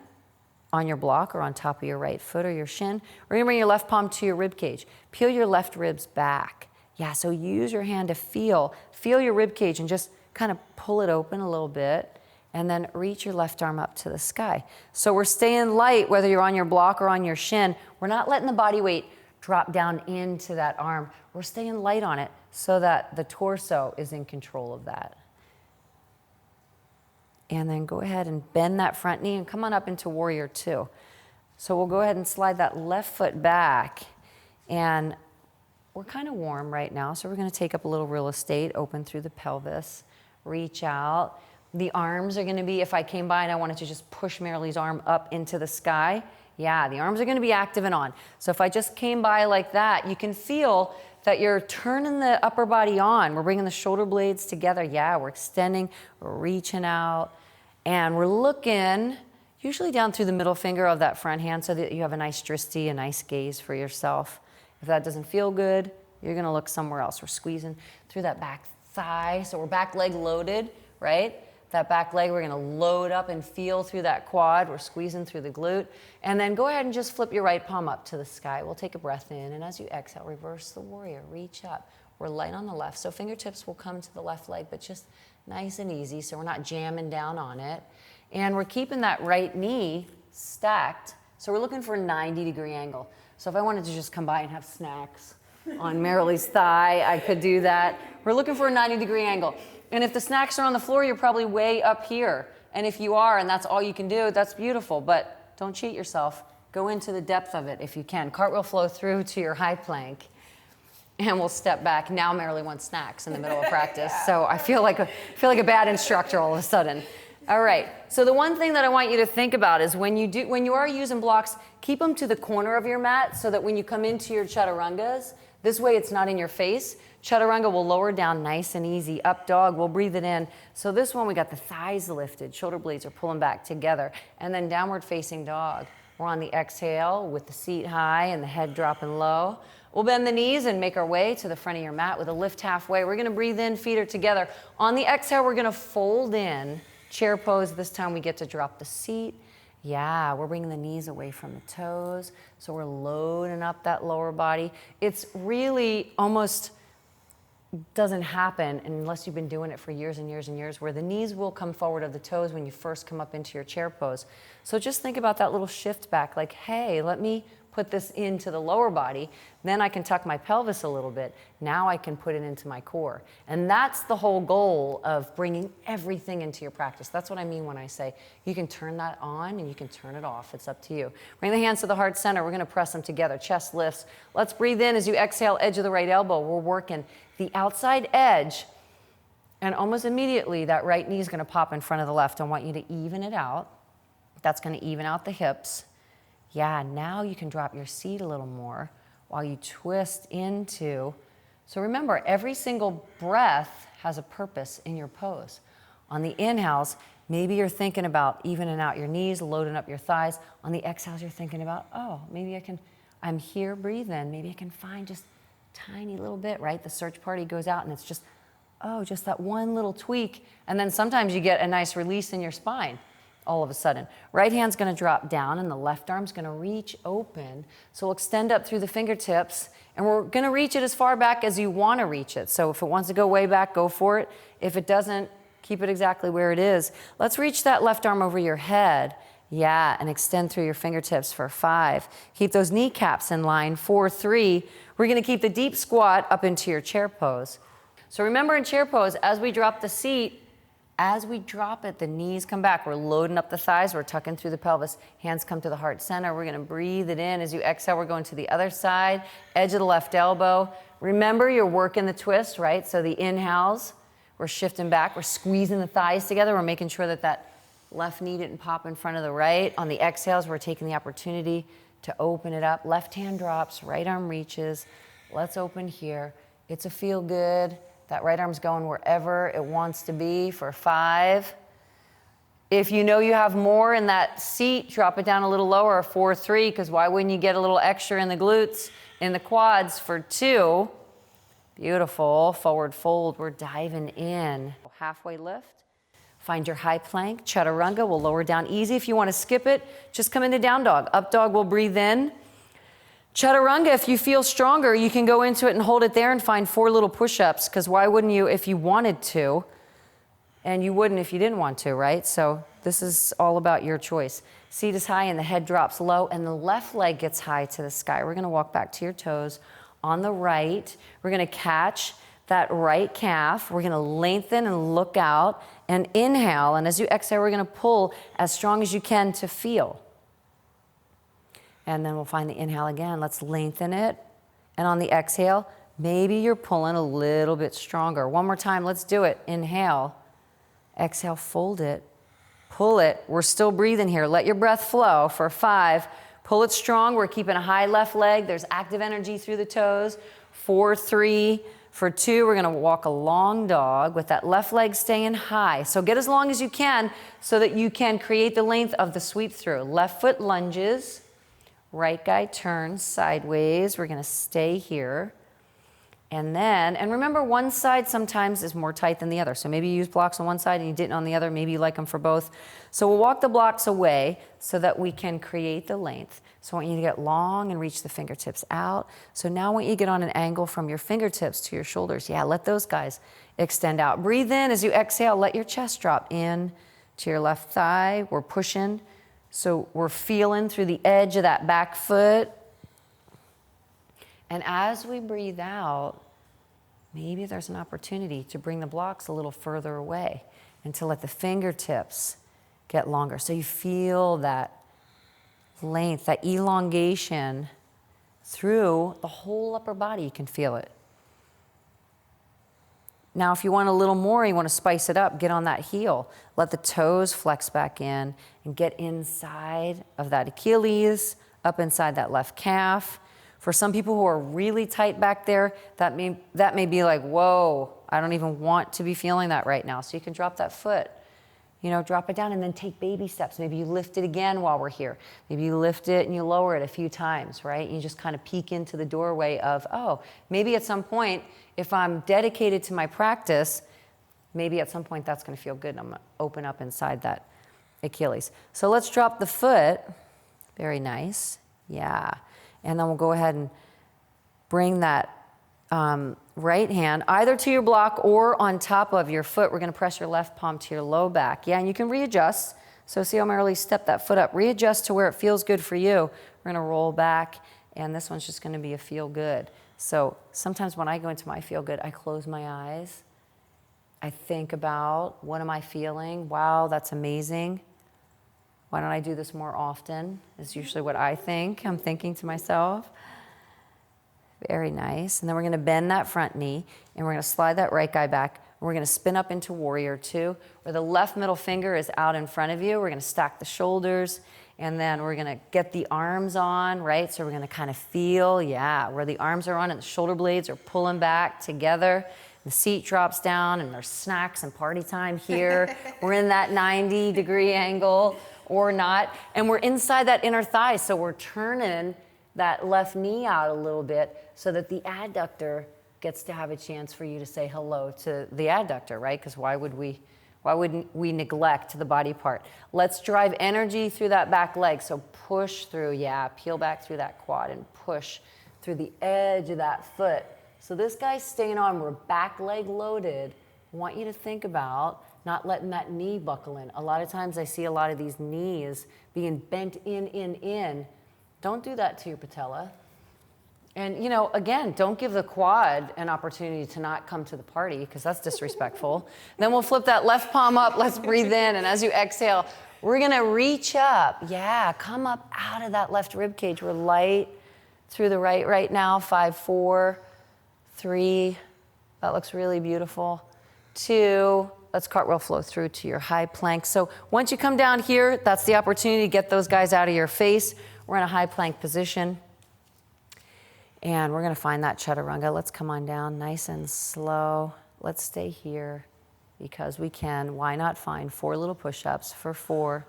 on your block or on top of your right foot or your shin. We're going to bring your left palm to your rib cage. Peel your left ribs back. Yeah, so use your hand to feel your rib cage and just kind of pull it open a little bit and then reach your left arm up to the sky. So we're staying light whether you're on your block or on your shin. We're not letting the body weight drop down into that arm. We're staying light on it so that the torso is in control of that. And then go ahead and bend that front knee and come on up into warrior two. So we'll go ahead and slide that left foot back, and we're kind of warm right now, so we're going to take up a little real estate, open through the pelvis, reach out. The arms are going to be, if I came by and I wanted to just push Marilee's arm up into the sky, yeah, the arms are going to be active and on. So if I just came by like that, you can feel that you're turning the upper body on. We're bringing the shoulder blades together. Yeah, we're extending, we're reaching out, and we're looking usually down through the middle finger of that front hand so that you have a nice drishti, a nice gaze for yourself. If that doesn't feel good, you're going to look somewhere else. We're squeezing through that back thigh. So we're back leg loaded, right? That back leg, we're going to load up and feel through that quad. We're squeezing through the glute. And then go ahead and just flip your right palm up to the sky. We'll take a breath in. And as you exhale, reverse the warrior. Reach up. We're light on the left. So fingertips will come to the left leg, but just nice and easy. So we're not jamming down on it. And we're keeping that right knee stacked. So we're looking for a 90-degree angle. So if I wanted to just come by and have snacks on Marilee's thigh, I could do that. We're looking for a 90-degree angle. And if the snacks are on the floor, you're probably way up here. And if you are, and that's all you can do, that's beautiful. But don't cheat yourself. Go into the depth of it if you can. Cartwheel flow through to your high plank. And we'll step back. Now Marilee wants snacks in the middle of practice. So I feel like a bad instructor all of a sudden. All right. So the one thing that I want you to think about is when you are using blocks, keep them to the corner of your mat so that when you come into your chaturangas, this way it's not in your face. Chaturanga will lower down nice and easy. Up dog, we'll breathe it in. So this one, we got the thighs lifted. Shoulder blades are pulling back together. And then downward facing dog. We're on the exhale with the seat high and the head dropping low. We'll bend the knees and make our way to the front of your mat with a lift halfway. We're going to breathe in, feet are together. On the exhale, we're going to fold in. Chair pose. This time we get to drop the seat. Yeah, we're bringing the knees away from the toes. So we're loading up that lower body. It's really almost doesn't happen unless you've been doing it for years and years and years, where the knees will come forward of the toes when you first come up into your chair pose. So just think about that little shift back, like, hey, let me put this into the lower body, then I can tuck my pelvis a little bit. Now I can put it into my core. And that's the whole goal of bringing everything into your practice. That's what I mean when I say you can turn that on and you can turn it off. It's up to you. Bring the hands to the heart center. We're going to press them together. Chest lifts. Let's breathe in as you exhale, edge of the right elbow. We're working the outside edge, and almost immediately that right knee is going to pop in front of the left. I want you to even it out. That's going to even out the hips. Yeah, now you can drop your seat a little more while you twist into. So remember, every single breath has a purpose in your pose. On the inhales, maybe you're thinking about evening out your knees, loading up your thighs. On the exhales, you're thinking about, oh, maybe I'm here, breathe in. Maybe I can find just a tiny little bit, right? The search party goes out and it's just, oh, just that one little tweak. And then sometimes you get a nice release in your spine. All of a sudden. Right hand's going to drop down and the left arm's going to reach open. So we'll extend up through the fingertips and we're going to reach it as far back as you want to reach it. So if it wants to go way back, go for it. If it doesn't, keep it exactly where it is. Let's reach that left arm over your head. Yeah, and extend through your fingertips for 5. Keep those kneecaps in line. 4, 3. We're going to keep the deep squat up into your chair pose. So remember in chair pose, as we drop the seat, as we drop it, the knees come back. We're loading up the thighs. We're tucking through the pelvis. Hands come to the heart center. We're going to breathe it in. As you exhale, we're going to the other side, edge of the left elbow. Remember, you're working the twist, right? So the inhales, we're shifting back. We're squeezing the thighs together. We're making sure that that Left knee didn't pop in front of the right. On the exhales, we're taking the opportunity to open it up. Left hand drops, right arm reaches. Let's open here. It's a feel good. That right arm's going wherever it wants to be for 5. If you know you have more in that seat, drop it down a little lower, 4, 3, because why wouldn't you get a little extra in the glutes, in the quads for 2? Beautiful. Forward fold. We're diving in. Halfway lift. Find your high plank. Chaturanga. We'll lower down easy. If you want to skip it, just come into down dog. Up dog, we'll breathe in. Chaturanga, if you feel stronger, you can go into it and hold it there and find 4 little push-ups, because why wouldn't you if you wanted to? And you wouldn't if you didn't want to, right? So this is all about your choice. Seat is high and the head drops low and the left leg gets high to the sky. We're gonna walk back to your toes. On the right, we're gonna catch that right calf. We're gonna lengthen and look out and inhale. And as you exhale, we're gonna pull as strong as you can to feel. And then we'll find the inhale again. Let's lengthen it. And on the exhale, maybe you're pulling a little bit stronger. One more time, let's do it. Inhale, exhale, fold it, pull it. We're still breathing here. Let your breath flow for 5. Pull it strong. We're keeping a high left leg. There's active energy through the toes. 4, 3. For 2, we're gonna walk a long dog with that left leg staying high. So get as long as you can so that you can create the length of the sweep through. Left foot lunges. Right guy turns sideways. We're gonna stay here. And remember, one side sometimes is more tight than the other. So maybe you use blocks on one side and you didn't on the other. Maybe you like them for both. So we'll walk the blocks away so that we can create the length. So I want you to get long and reach the fingertips out. So now I want you to get on an angle from your fingertips to your shoulders. Yeah, let those guys extend out. Breathe in as you exhale. Let your chest drop in to your left thigh. We're pushing. So we're feeling through the edge of that back foot. And as we breathe out, maybe there's an opportunity to bring the blocks a little further away and to let the fingertips get longer. So you feel that length, that elongation through the whole upper body. You can feel it. Now, if you want a little more, you want to spice it up, get on that heel. Let the toes flex back in and get inside of that Achilles, up inside that left calf. For some people who are really tight back there, that may be like, whoa, I don't even want to be feeling that right now. So you can drop that foot, drop it down and then take baby steps. Maybe you lift it again while we're here. Maybe you lift it and you lower it a few times, right? You just kind of peek into the doorway of, oh, maybe at some point, if I'm dedicated to my practice, maybe at some point that's going to feel good and I'm going to open up inside that Achilles. So let's drop the foot. Very nice. Yeah. And then we'll go ahead and bring that right hand either to your block or on top of your foot. We're going to press your left palm to your low back. Yeah, and you can readjust. So see how Marilee stepped that foot up. Readjust to where it feels good for you. We're going to roll back, and this one's just going to be a feel good. So sometimes when I go into my feel good, I close my eyes. I think about, what am I feeling? Wow, that's amazing. Why don't I do this more often? Is usually what I think. I'm thinking to myself. Very nice. And then we're going to bend that front knee, and we're going to slide that right guy back. And we're going to spin up into warrior 2, where the left middle finger is out in front of you. We're going to stack the shoulders, and then we're going to get the arms on, right? So we're going to kind of feel, where the arms are on and the shoulder blades are pulling back together. The seat drops down, and there's snacks and party time here. We're in that 90-degree angle or not. And we're inside that inner thigh, so we're turning that left knee out a little bit so that the adductor gets to have a chance for you to say hello to the adductor, right? Because why wouldn't we neglect the body part? Let's drive energy through that back leg. So push through, peel back through that quad and push through the edge of that foot. So this guy's staying on. We're back leg loaded. I want you to think about not letting that knee buckle in. A lot of times I see a lot of these knees being bent in. Don't do that to your patella. And, again, don't give the quad an opportunity to not come to the party, because that's disrespectful. Then we'll flip that left palm up. Let's breathe in. And as you exhale, we're going to reach up. Yeah, come up out of that left rib cage. We're light through the right now. 5, 4, 3. That looks really beautiful. 2. let's cartwheel flow through to your high plank. So once you come down here, that's the opportunity to get those guys out of your face. We're in a high plank position. And we're gonna find that chaturanga. Let's come on down nice and slow. Let's stay here because we can. Why not find 4 little push-ups for 4,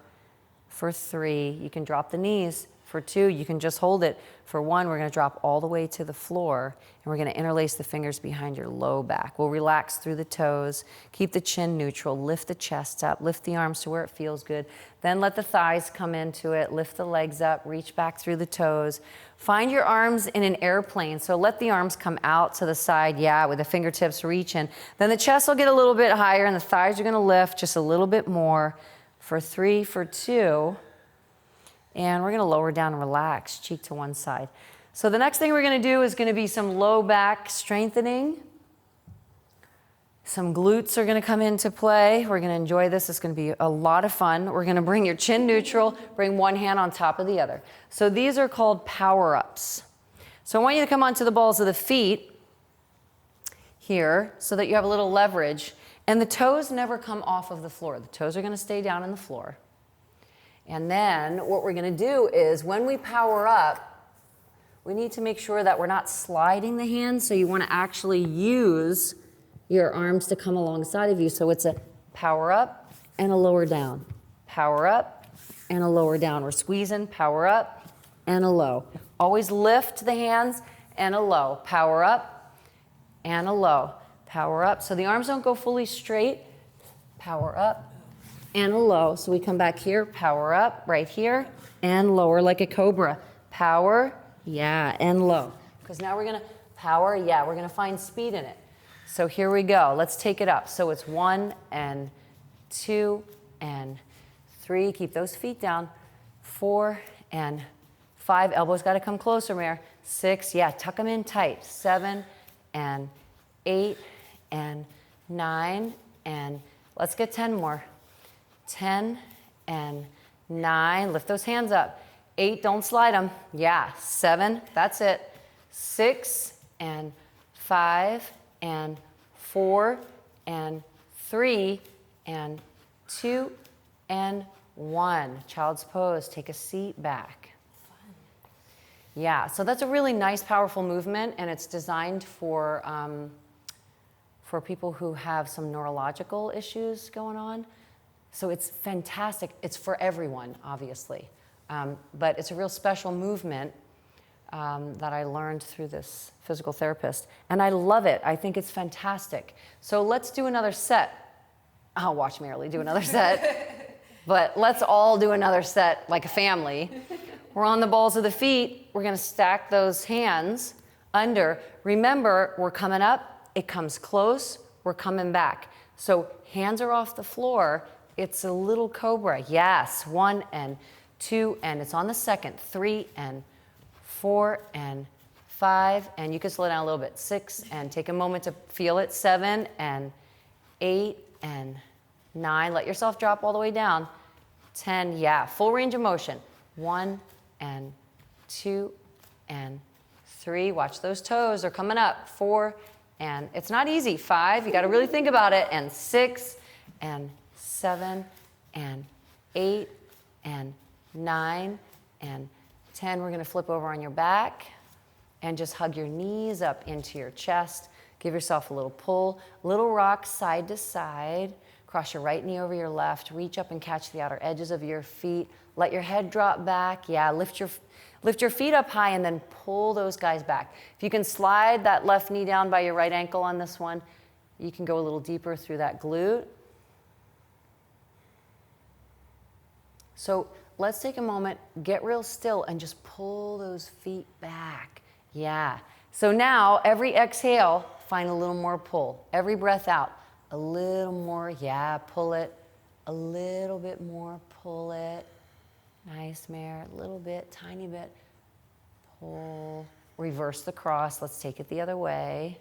for 3. You can drop the knees. For 2, you can just hold it. For 1, we're gonna drop all the way to the floor and we're gonna interlace the fingers behind your low back. We'll relax through the toes, keep the chin neutral, lift the chest up, lift the arms to where it feels good. Then let the thighs come into it, lift the legs up, reach back through the toes. Find your arms in an airplane. So let the arms come out to the side, yeah, with the fingertips reaching. Then the chest will get a little bit higher and the thighs are gonna lift just a little bit more. For 3, for 2. And we're gonna lower down and relax, cheek to one side. So the next thing we're gonna do is gonna be some low back strengthening. Some glutes are gonna come into play. We're gonna enjoy this. It's gonna be a lot of fun. We're gonna bring your chin neutral, bring one hand on top of the other. So these are called power-ups. So I want you to come onto the balls of the feet here so that you have a little leverage. And the toes never come off of the floor. The toes are gonna stay down on the floor. And then what we're gonna do is when we power up, we need to make sure that we're not sliding the hands, so you wanna actually use your arms to come alongside of you. So it's a power up and a lower down. Power up and a lower down. We're squeezing, power up and a low. Always lift the hands and a low. Power up and a low. Power up. So the arms don't go fully straight. Power up and a low. So we come back here, power up, right here, and lower like a cobra. Power, yeah, and low. Because now we're gonna power, yeah, we're gonna find speed in it. So here we go, let's take it up. So it's 1 and 2 and 3, keep those feet down. 4 and 5, elbows gotta come closer, Mare. 6, yeah, tuck them in tight. 7 and 8 and 9 and let's get 10 more. 10 and 9, lift those hands up. 8, don't slide them. Yeah, 7, that's it. 6 and 5 and 4 and 3 and 2 and 1. Child's pose, take a seat back. Yeah, so that's a really nice, powerful movement, and it's designed for people who have some neurological issues going on. So it's fantastic. It's for everyone, obviously. But it's a real special movement that I learned through this physical therapist. And I love it. I think it's fantastic. So let's do another set. I'll watch Marilee do another set. But let's all do another set like a family. We're on the balls of the feet. We're going to stack those hands under. Remember, we're coming up. It comes close. We're coming back. So hands are off the floor. It's a little cobra. Yes, 1 and 2, and it's on the second. 3 and 4 and 5, and you can slow down a little bit. 6, and take a moment to feel it. 7 and 8 and 9. Let yourself drop all the way down. 10, yeah, full range of motion. 1 and 2 and 3. Watch those toes, they're coming up. 4, and it's not easy. 5, you got to really think about it. And 6 and 7 and 8 and 9 and 10. We're going to flip over on your back and just hug your knees up into your chest. Give yourself a little pull, little rock side to side. Cross your right knee over your left. Reach up and catch the outer edges of your feet. Let your head drop back. Yeah, lift your feet up high and then pull those guys back. If you can slide that left knee down by your right ankle on this one, you can go a little deeper through that glute. So let's take a moment, get real still, and just pull those feet back. Yeah. So now, every exhale, find a little more pull. Every breath out, a little more. Yeah, pull it. A little bit more, pull it. Nice, Mare. A little bit, tiny bit. Pull. Reverse the cross. Let's take it the other way.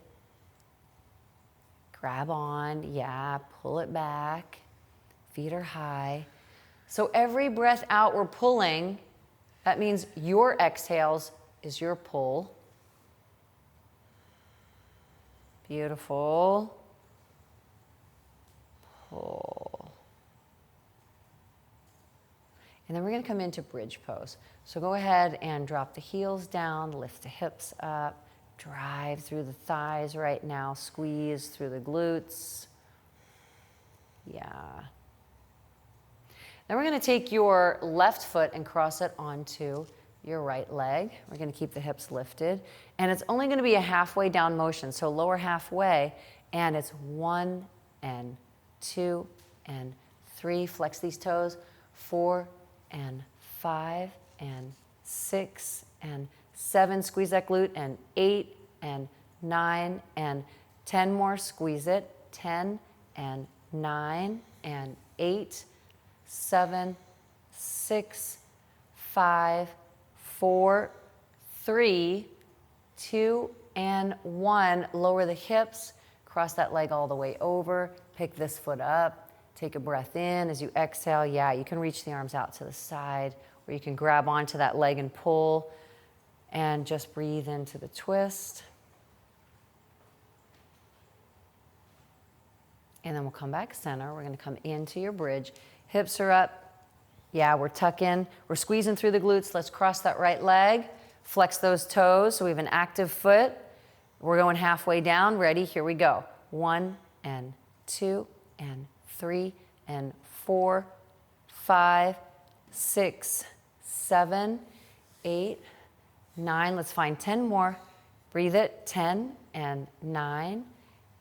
Grab on. Yeah, pull it back. Feet are high. So every breath out we're pulling, that means your exhales is your pull. Beautiful. pull. And then we're going to come into bridge pose. So go ahead and drop the heels down, lift the hips up, drive through the thighs right now, squeeze through the glutes. Yeah. Then we're going to take your left foot and cross it onto your right leg. We're going to keep the hips lifted. And it's only going to be a halfway down motion, so lower halfway. And it's 1 and 2 and 3. Flex these toes. 4 and 5 and 6 and 7. Squeeze that glute. And 8 and 9 and 10 more. Squeeze it. 10 and 9 and 8, 7, 6, 5, 4, 3, 2, and 1. Lower the hips. Cross that leg all the way over. Pick this foot up. Take a breath in. As you exhale, yeah, you can reach the arms out to the side, or you can grab onto that leg and pull. And just breathe into the twist. And then we'll come back center. We're going to come into your bridge. Hips are up. Yeah, we're tucking. We're squeezing through the glutes. Let's cross that right leg. Flex those toes so we have an active foot. We're going halfway down. Ready? Here we go. 1 and 2 and 3 and 4, 5, 6, 7, 8, 9. Let's find 10 more. Breathe it. 10 and 9,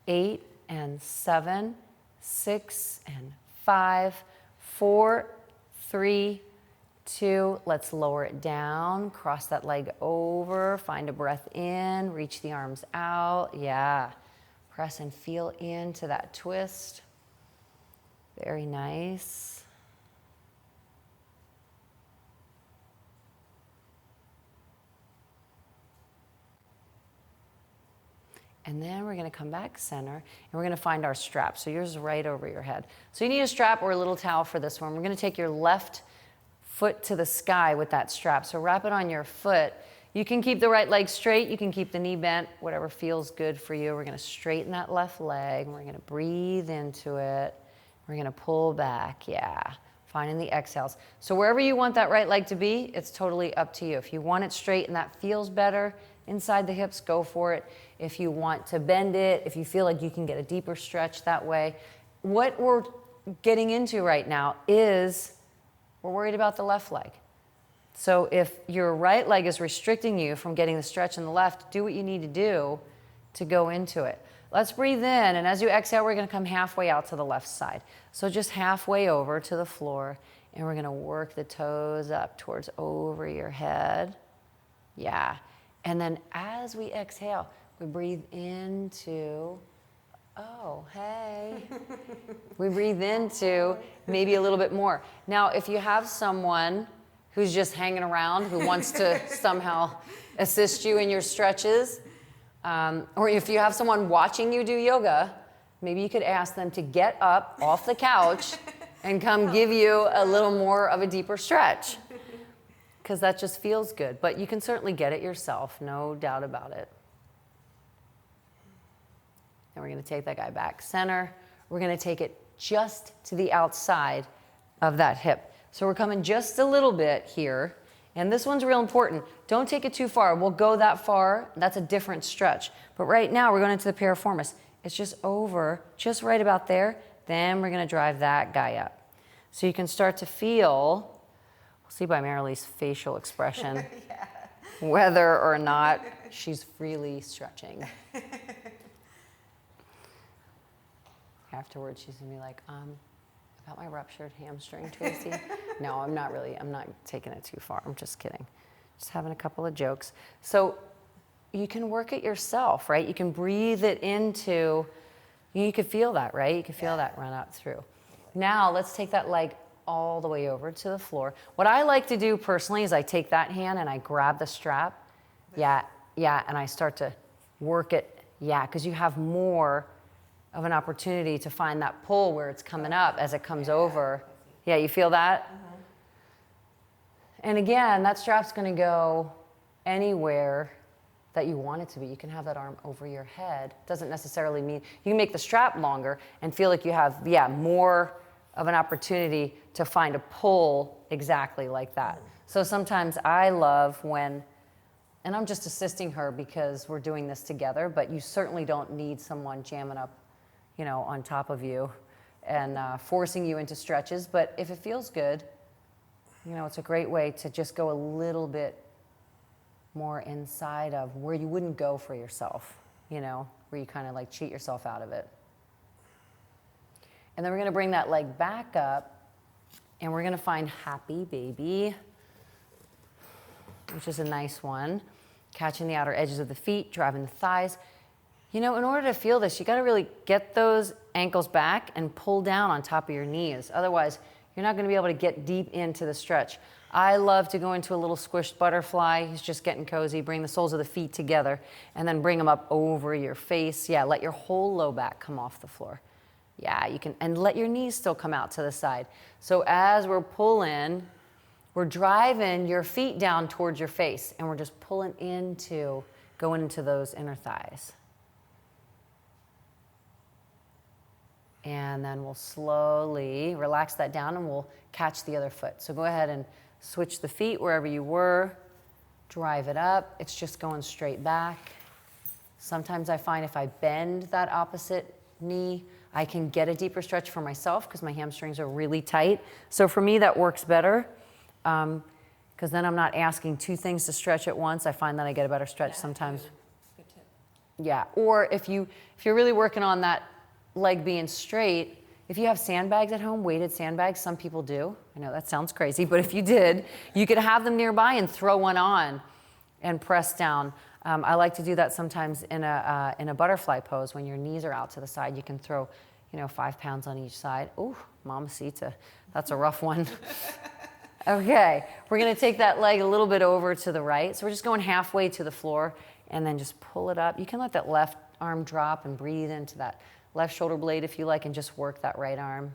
8 and 7, 6 and 5, 4, 3, 2. Let's lower it down. Cross that leg over. Find a breath in. Reach the arms out. Yeah. Press and feel into that twist. Very nice. And then we're going to come back center, and we're going to find our strap. So yours is right over your head. So you need a strap or a little towel for this one. We're going to take your left foot to the sky with that strap. So wrap it on your foot. You can keep the right leg straight. You can keep the knee bent, whatever feels good for you. We're going to straighten that left leg, and we're going to breathe into it. We're going to pull back. Yeah. Finding the exhales. So wherever you want that right leg to be, it's totally up to you. If you want it straight and that feels better inside the hips, go for it. If you want to bend it, if you feel like you can get a deeper stretch that way. What we're getting into right now is we're worried about the left leg. So if your right leg is restricting you from getting the stretch in the left, do what you need to do to go into it. Let's breathe in, and as you exhale, we're going to come halfway out to the left side. So just halfway over to the floor, and we're going to work the toes up towards over your head. Yeah. And then as we exhale, we breathe into, oh, hey. We breathe into maybe a little bit more. Now, if you have someone who's just hanging around, who wants to somehow assist you in your stretches, or if you have someone watching you do yoga, maybe you could ask them to get up off the couch and come give you a little more of a deeper stretch, because that just feels good. But you can certainly get it yourself, no doubt about it. And we're going to take that guy back center. We're going to take it just to the outside of that hip. So we're coming just a little bit here. And this one's real important. Don't take it too far. We'll go that far. That's a different stretch. But right now, we're going into the piriformis. It's just over, just right about there. Then we're going to drive that guy up. So you can start to feel, we'll see by Marilee's facial expression, yeah, whether or not she's freely stretching. Afterwards, she's going to be like, about my ruptured hamstring, Tracy? No, I'm not taking it too far. I'm just kidding. Just having a couple of jokes. So you can work it yourself, right? You can breathe it into, you can feel that, right? You can feel that run up through. Now let's take that leg all the way over to the floor. What I like to do personally is I take that hand and I grab the strap. Yeah, and I start to work it, because you have more of an opportunity to find that pull where it's coming up as it comes over. Yeah, you feel that? Uh-huh. And again, that strap's going to go anywhere that you want it to be. You can have that arm over your head. Doesn't necessarily mean, you can make the strap longer and feel like you have, more of an opportunity to find a pull exactly like that. So sometimes I love when, and I'm just assisting her because we're doing this together, but you certainly don't need someone jamming up, on top of you and forcing you into stretches. But if it feels good, it's a great way to just go a little bit more inside of where you wouldn't go for yourself, where you kind of like cheat yourself out of it. And then we're going to bring that leg back up, and we're going to find happy baby, which is a nice one. Catching the outer edges of the feet, driving the thighs. In order to feel this, you got to really get those ankles back and pull down on top of your knees. Otherwise, you're not going to be able to get deep into the stretch. I love to go into a little squished butterfly. He's just getting cozy. Bring the soles of the feet together and then bring them up over your face. Yeah, let your whole low back come off the floor. Yeah, you can, and let your knees still come out to the side. So as we're pulling, we're driving your feet down towards your face, and we're just pulling going into those inner thighs. And then we'll slowly relax that down, and we'll catch the other foot. So go ahead and switch the feet wherever you were. Drive it up. It's just going straight back. Sometimes I find if I bend that opposite knee, I can get a deeper stretch for myself because my hamstrings are really tight. So for me, that works better because then I'm not asking two things to stretch at once. I find that I get a better stretch sometimes. Good tip. Yeah, or if you're really working on that leg being straight, if you have sandbags at home, weighted sandbags, some people do. I know that sounds crazy, but if you did, you could have them nearby and throw one on and press down. I like to do that sometimes in a butterfly pose when your knees are out to the side. You can throw, 5 pounds on each side. Ooh, mamacita, that's a rough one. Okay, we're gonna take that leg a little bit over to the right. So we're just going halfway to the floor and then just pull it up. You can let that left arm drop and breathe into that left shoulder blade if you like, and just work that right arm.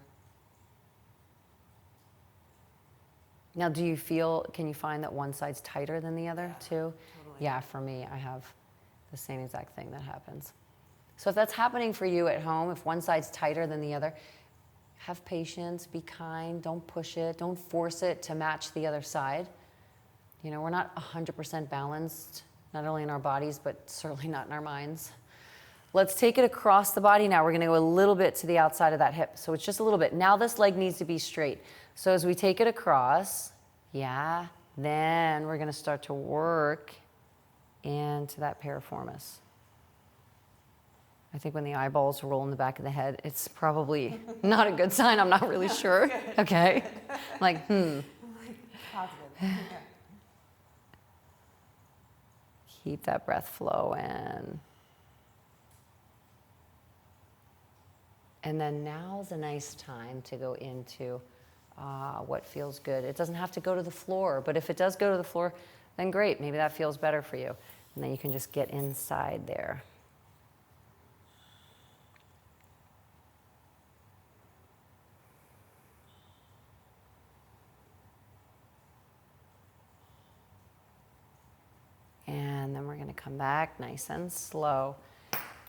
Now, can you find that one side's tighter than the other too? Totally. Yeah, for me, I have the same exact thing that happens. So if that's happening for you at home, if one side's tighter than the other, have patience, be kind, don't push it, don't force it to match the other side. We're not 100% balanced, not only in our bodies, but certainly not in our minds. Let's take it across the body now. We're going to go a little bit to the outside of that hip. So it's just a little bit. Now this leg needs to be straight. So as we take it across, then we're going to start to work into that piriformis. I think when the eyeballs roll in the back of the head, it's probably not a good sign. I'm not really sure. Okay. Like, Positive. Keep that breath flowing. And then now's a nice time to go into what feels good. It doesn't have to go to the floor, but if it does go to the floor, then great. Maybe that feels better for you. And then you can just get inside there. And then we're going to come back nice and slow.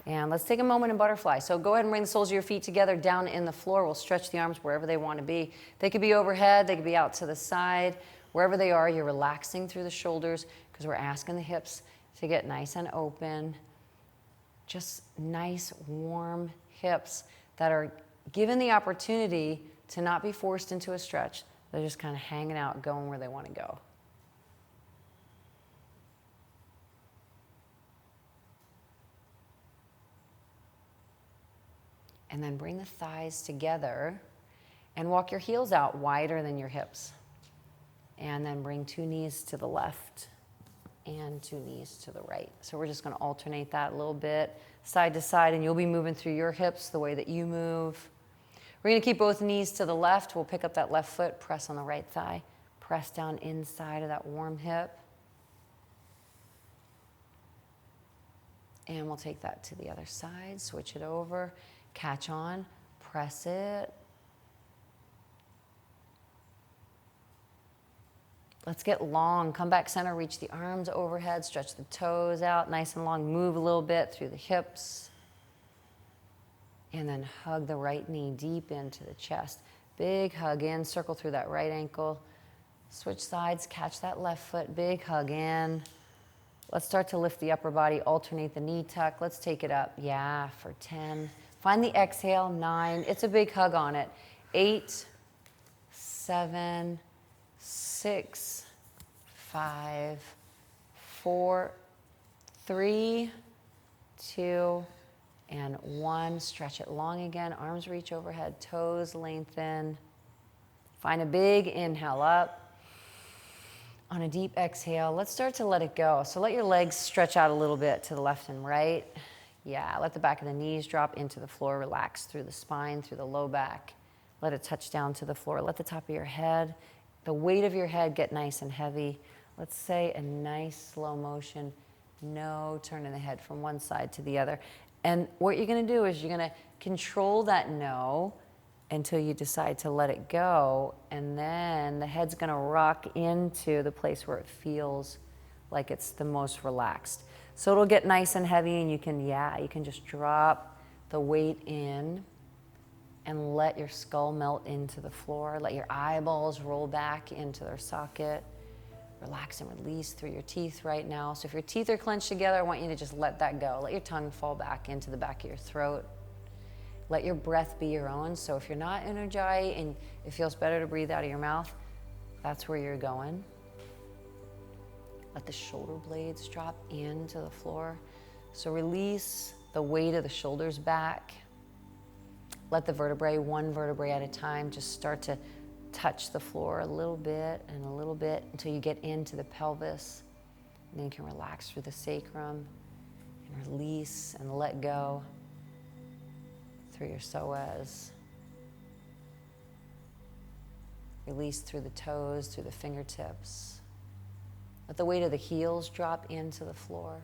And let's take a moment in butterfly. So go ahead and bring the soles of your feet together down in the floor. We'll stretch the arms wherever they want to be. They could be overhead, they could be out to the side. Wherever they are, you're relaxing through the shoulders because we're asking the hips to get nice and open. Just nice, warm hips that are given the opportunity to not be forced into a stretch. They're just kind of hanging out, going where they want to go. And then bring the thighs together and walk your heels out wider than your hips. And then bring 2 knees to the left and 2 knees to the right. So we're just going to alternate that a little bit, side to side, and you'll be moving through your hips the way that you move. We're going to keep both knees to the left. We'll pick up that left foot, press on the right thigh, press down inside of that warm hip. And we'll take that to the other side, switch it over. Catch on, press it. Let's get long. Come back center, reach the arms overhead, stretch the toes out nice and long. Move a little bit through the hips. And then hug the right knee deep into the chest. Big hug in, circle through that right ankle. Switch sides, catch that left foot, big hug in. Let's start to lift the upper body, alternate the knee tuck. Let's take it up, yeah, for 10. Find the exhale, 9. It's a big hug on it. 8, 7, 6, 5, 4, 3, 2, and 1. Stretch it long again. Arms reach overhead, toes lengthen. Find a big inhale up. On a deep exhale, let's start to let it go. So let your legs stretch out a little bit to the left and right. Yeah, let the back of the knees drop into the floor. Relax through the spine, through the low back. Let it touch down to the floor. Let the top of your head, the weight of your head get nice and heavy. Let's say a nice slow motion, no turning the head from one side to the other. And what you're gonna do is you're gonna control that no until you decide to let it go, and then the head's gonna rock into the place where it feels like it's the most relaxed. So it'll get nice and heavy, and you can just drop the weight in and let your skull melt into the floor. Let your eyeballs roll back into their socket. Relax and release through your teeth right now. So if your teeth are clenched together, I want you to just let that go. Let your tongue fall back into the back of your throat. Let your breath be your own. So if you're not in Ujjayi and it feels better to breathe out of your mouth, that's where you're going. Let the shoulder blades drop into the floor. So release the weight of the shoulders back. Let the vertebrae, one vertebrae at a time, just start to touch the floor a little bit and a little bit until you get into the pelvis. And then you can relax through the sacrum and release and let go through your psoas. Release through the toes, through the fingertips. Let the weight of the heels drop into the floor.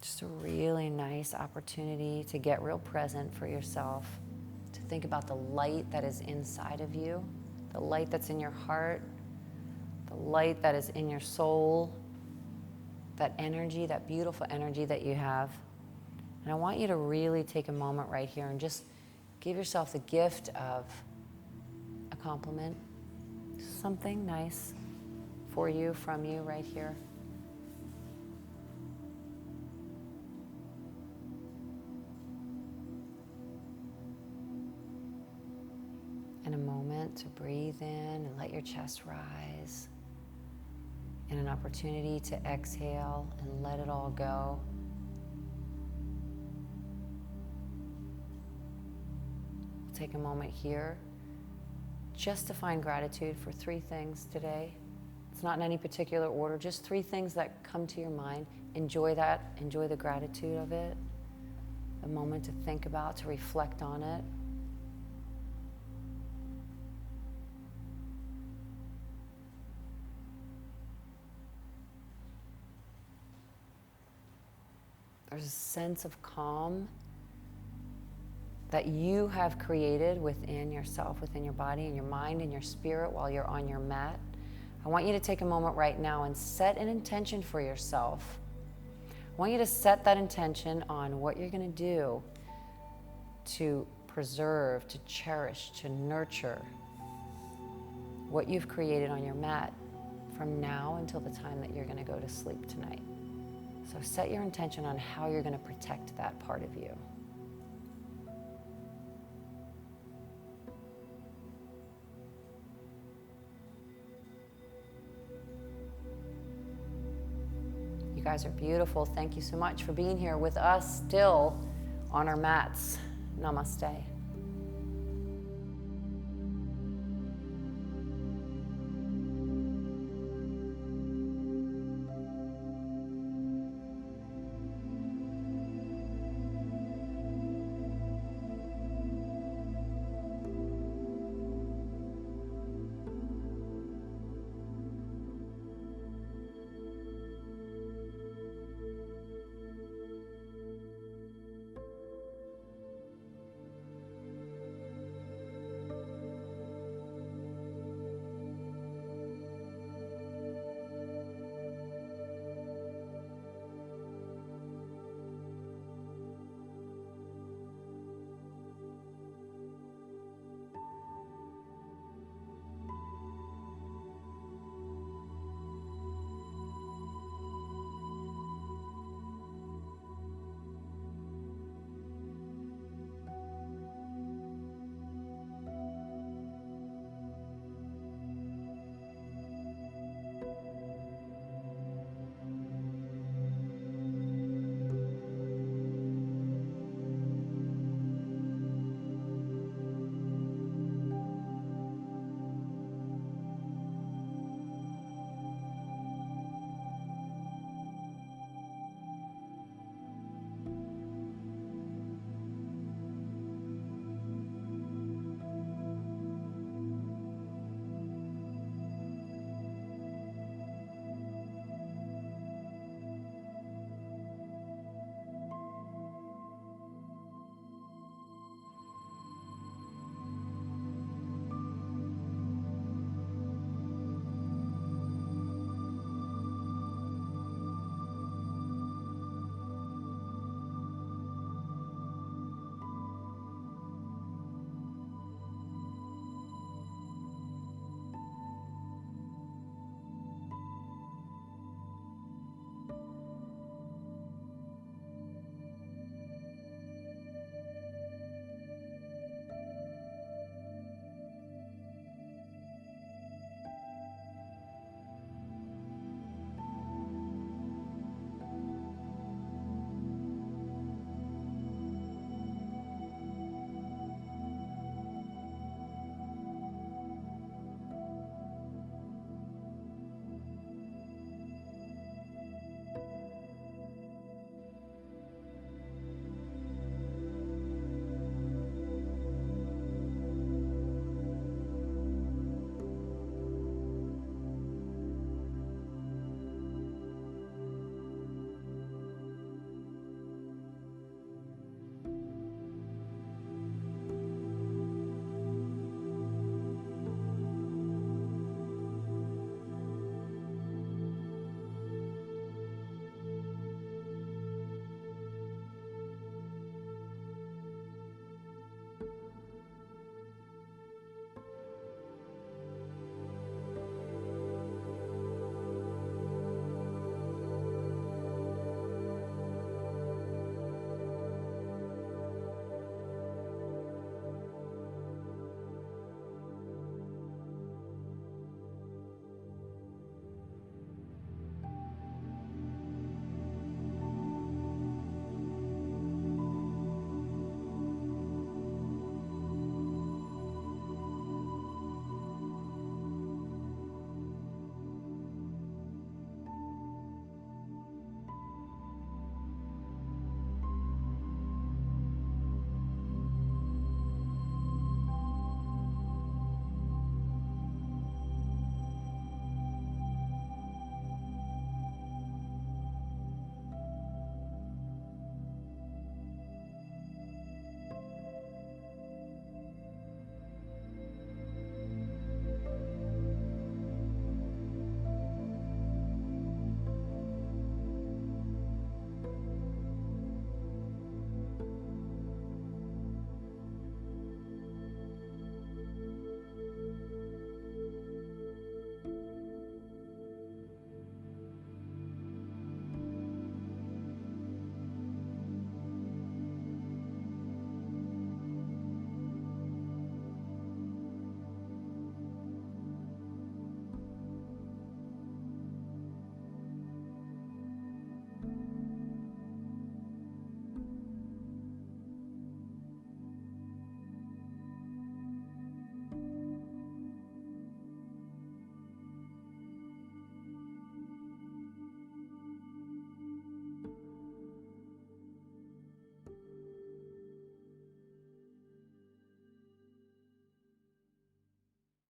Just a really nice opportunity to get real present for yourself, to think about the light that is inside of you, the light that's in your heart, the light that is in your soul, that energy, that beautiful energy that you have. And I want you to really take a moment right here and just give yourself the gift of a compliment, something nice for you, from you right here. And a moment to breathe in and let your chest rise. And an opportunity to exhale and let it all go. Take a moment here just to find gratitude for 3 things today. It's not in any particular order, just 3 things that come to your mind. Enjoy that, enjoy the gratitude of it. A moment to think about, to reflect on it. There's a sense of calm that you have created within yourself, within your body and your mind and your spirit while you're on your mat. I want you to take a moment right now and set an intention for yourself. I want you to set that intention on what you're going to do to preserve, to cherish, to nurture what you've created on your mat from now until the time that you're going to go to sleep tonight. So set your intention on how you're going to protect that part of you. You guys are beautiful. Thank you so much for being here with us still on our mats. Namaste.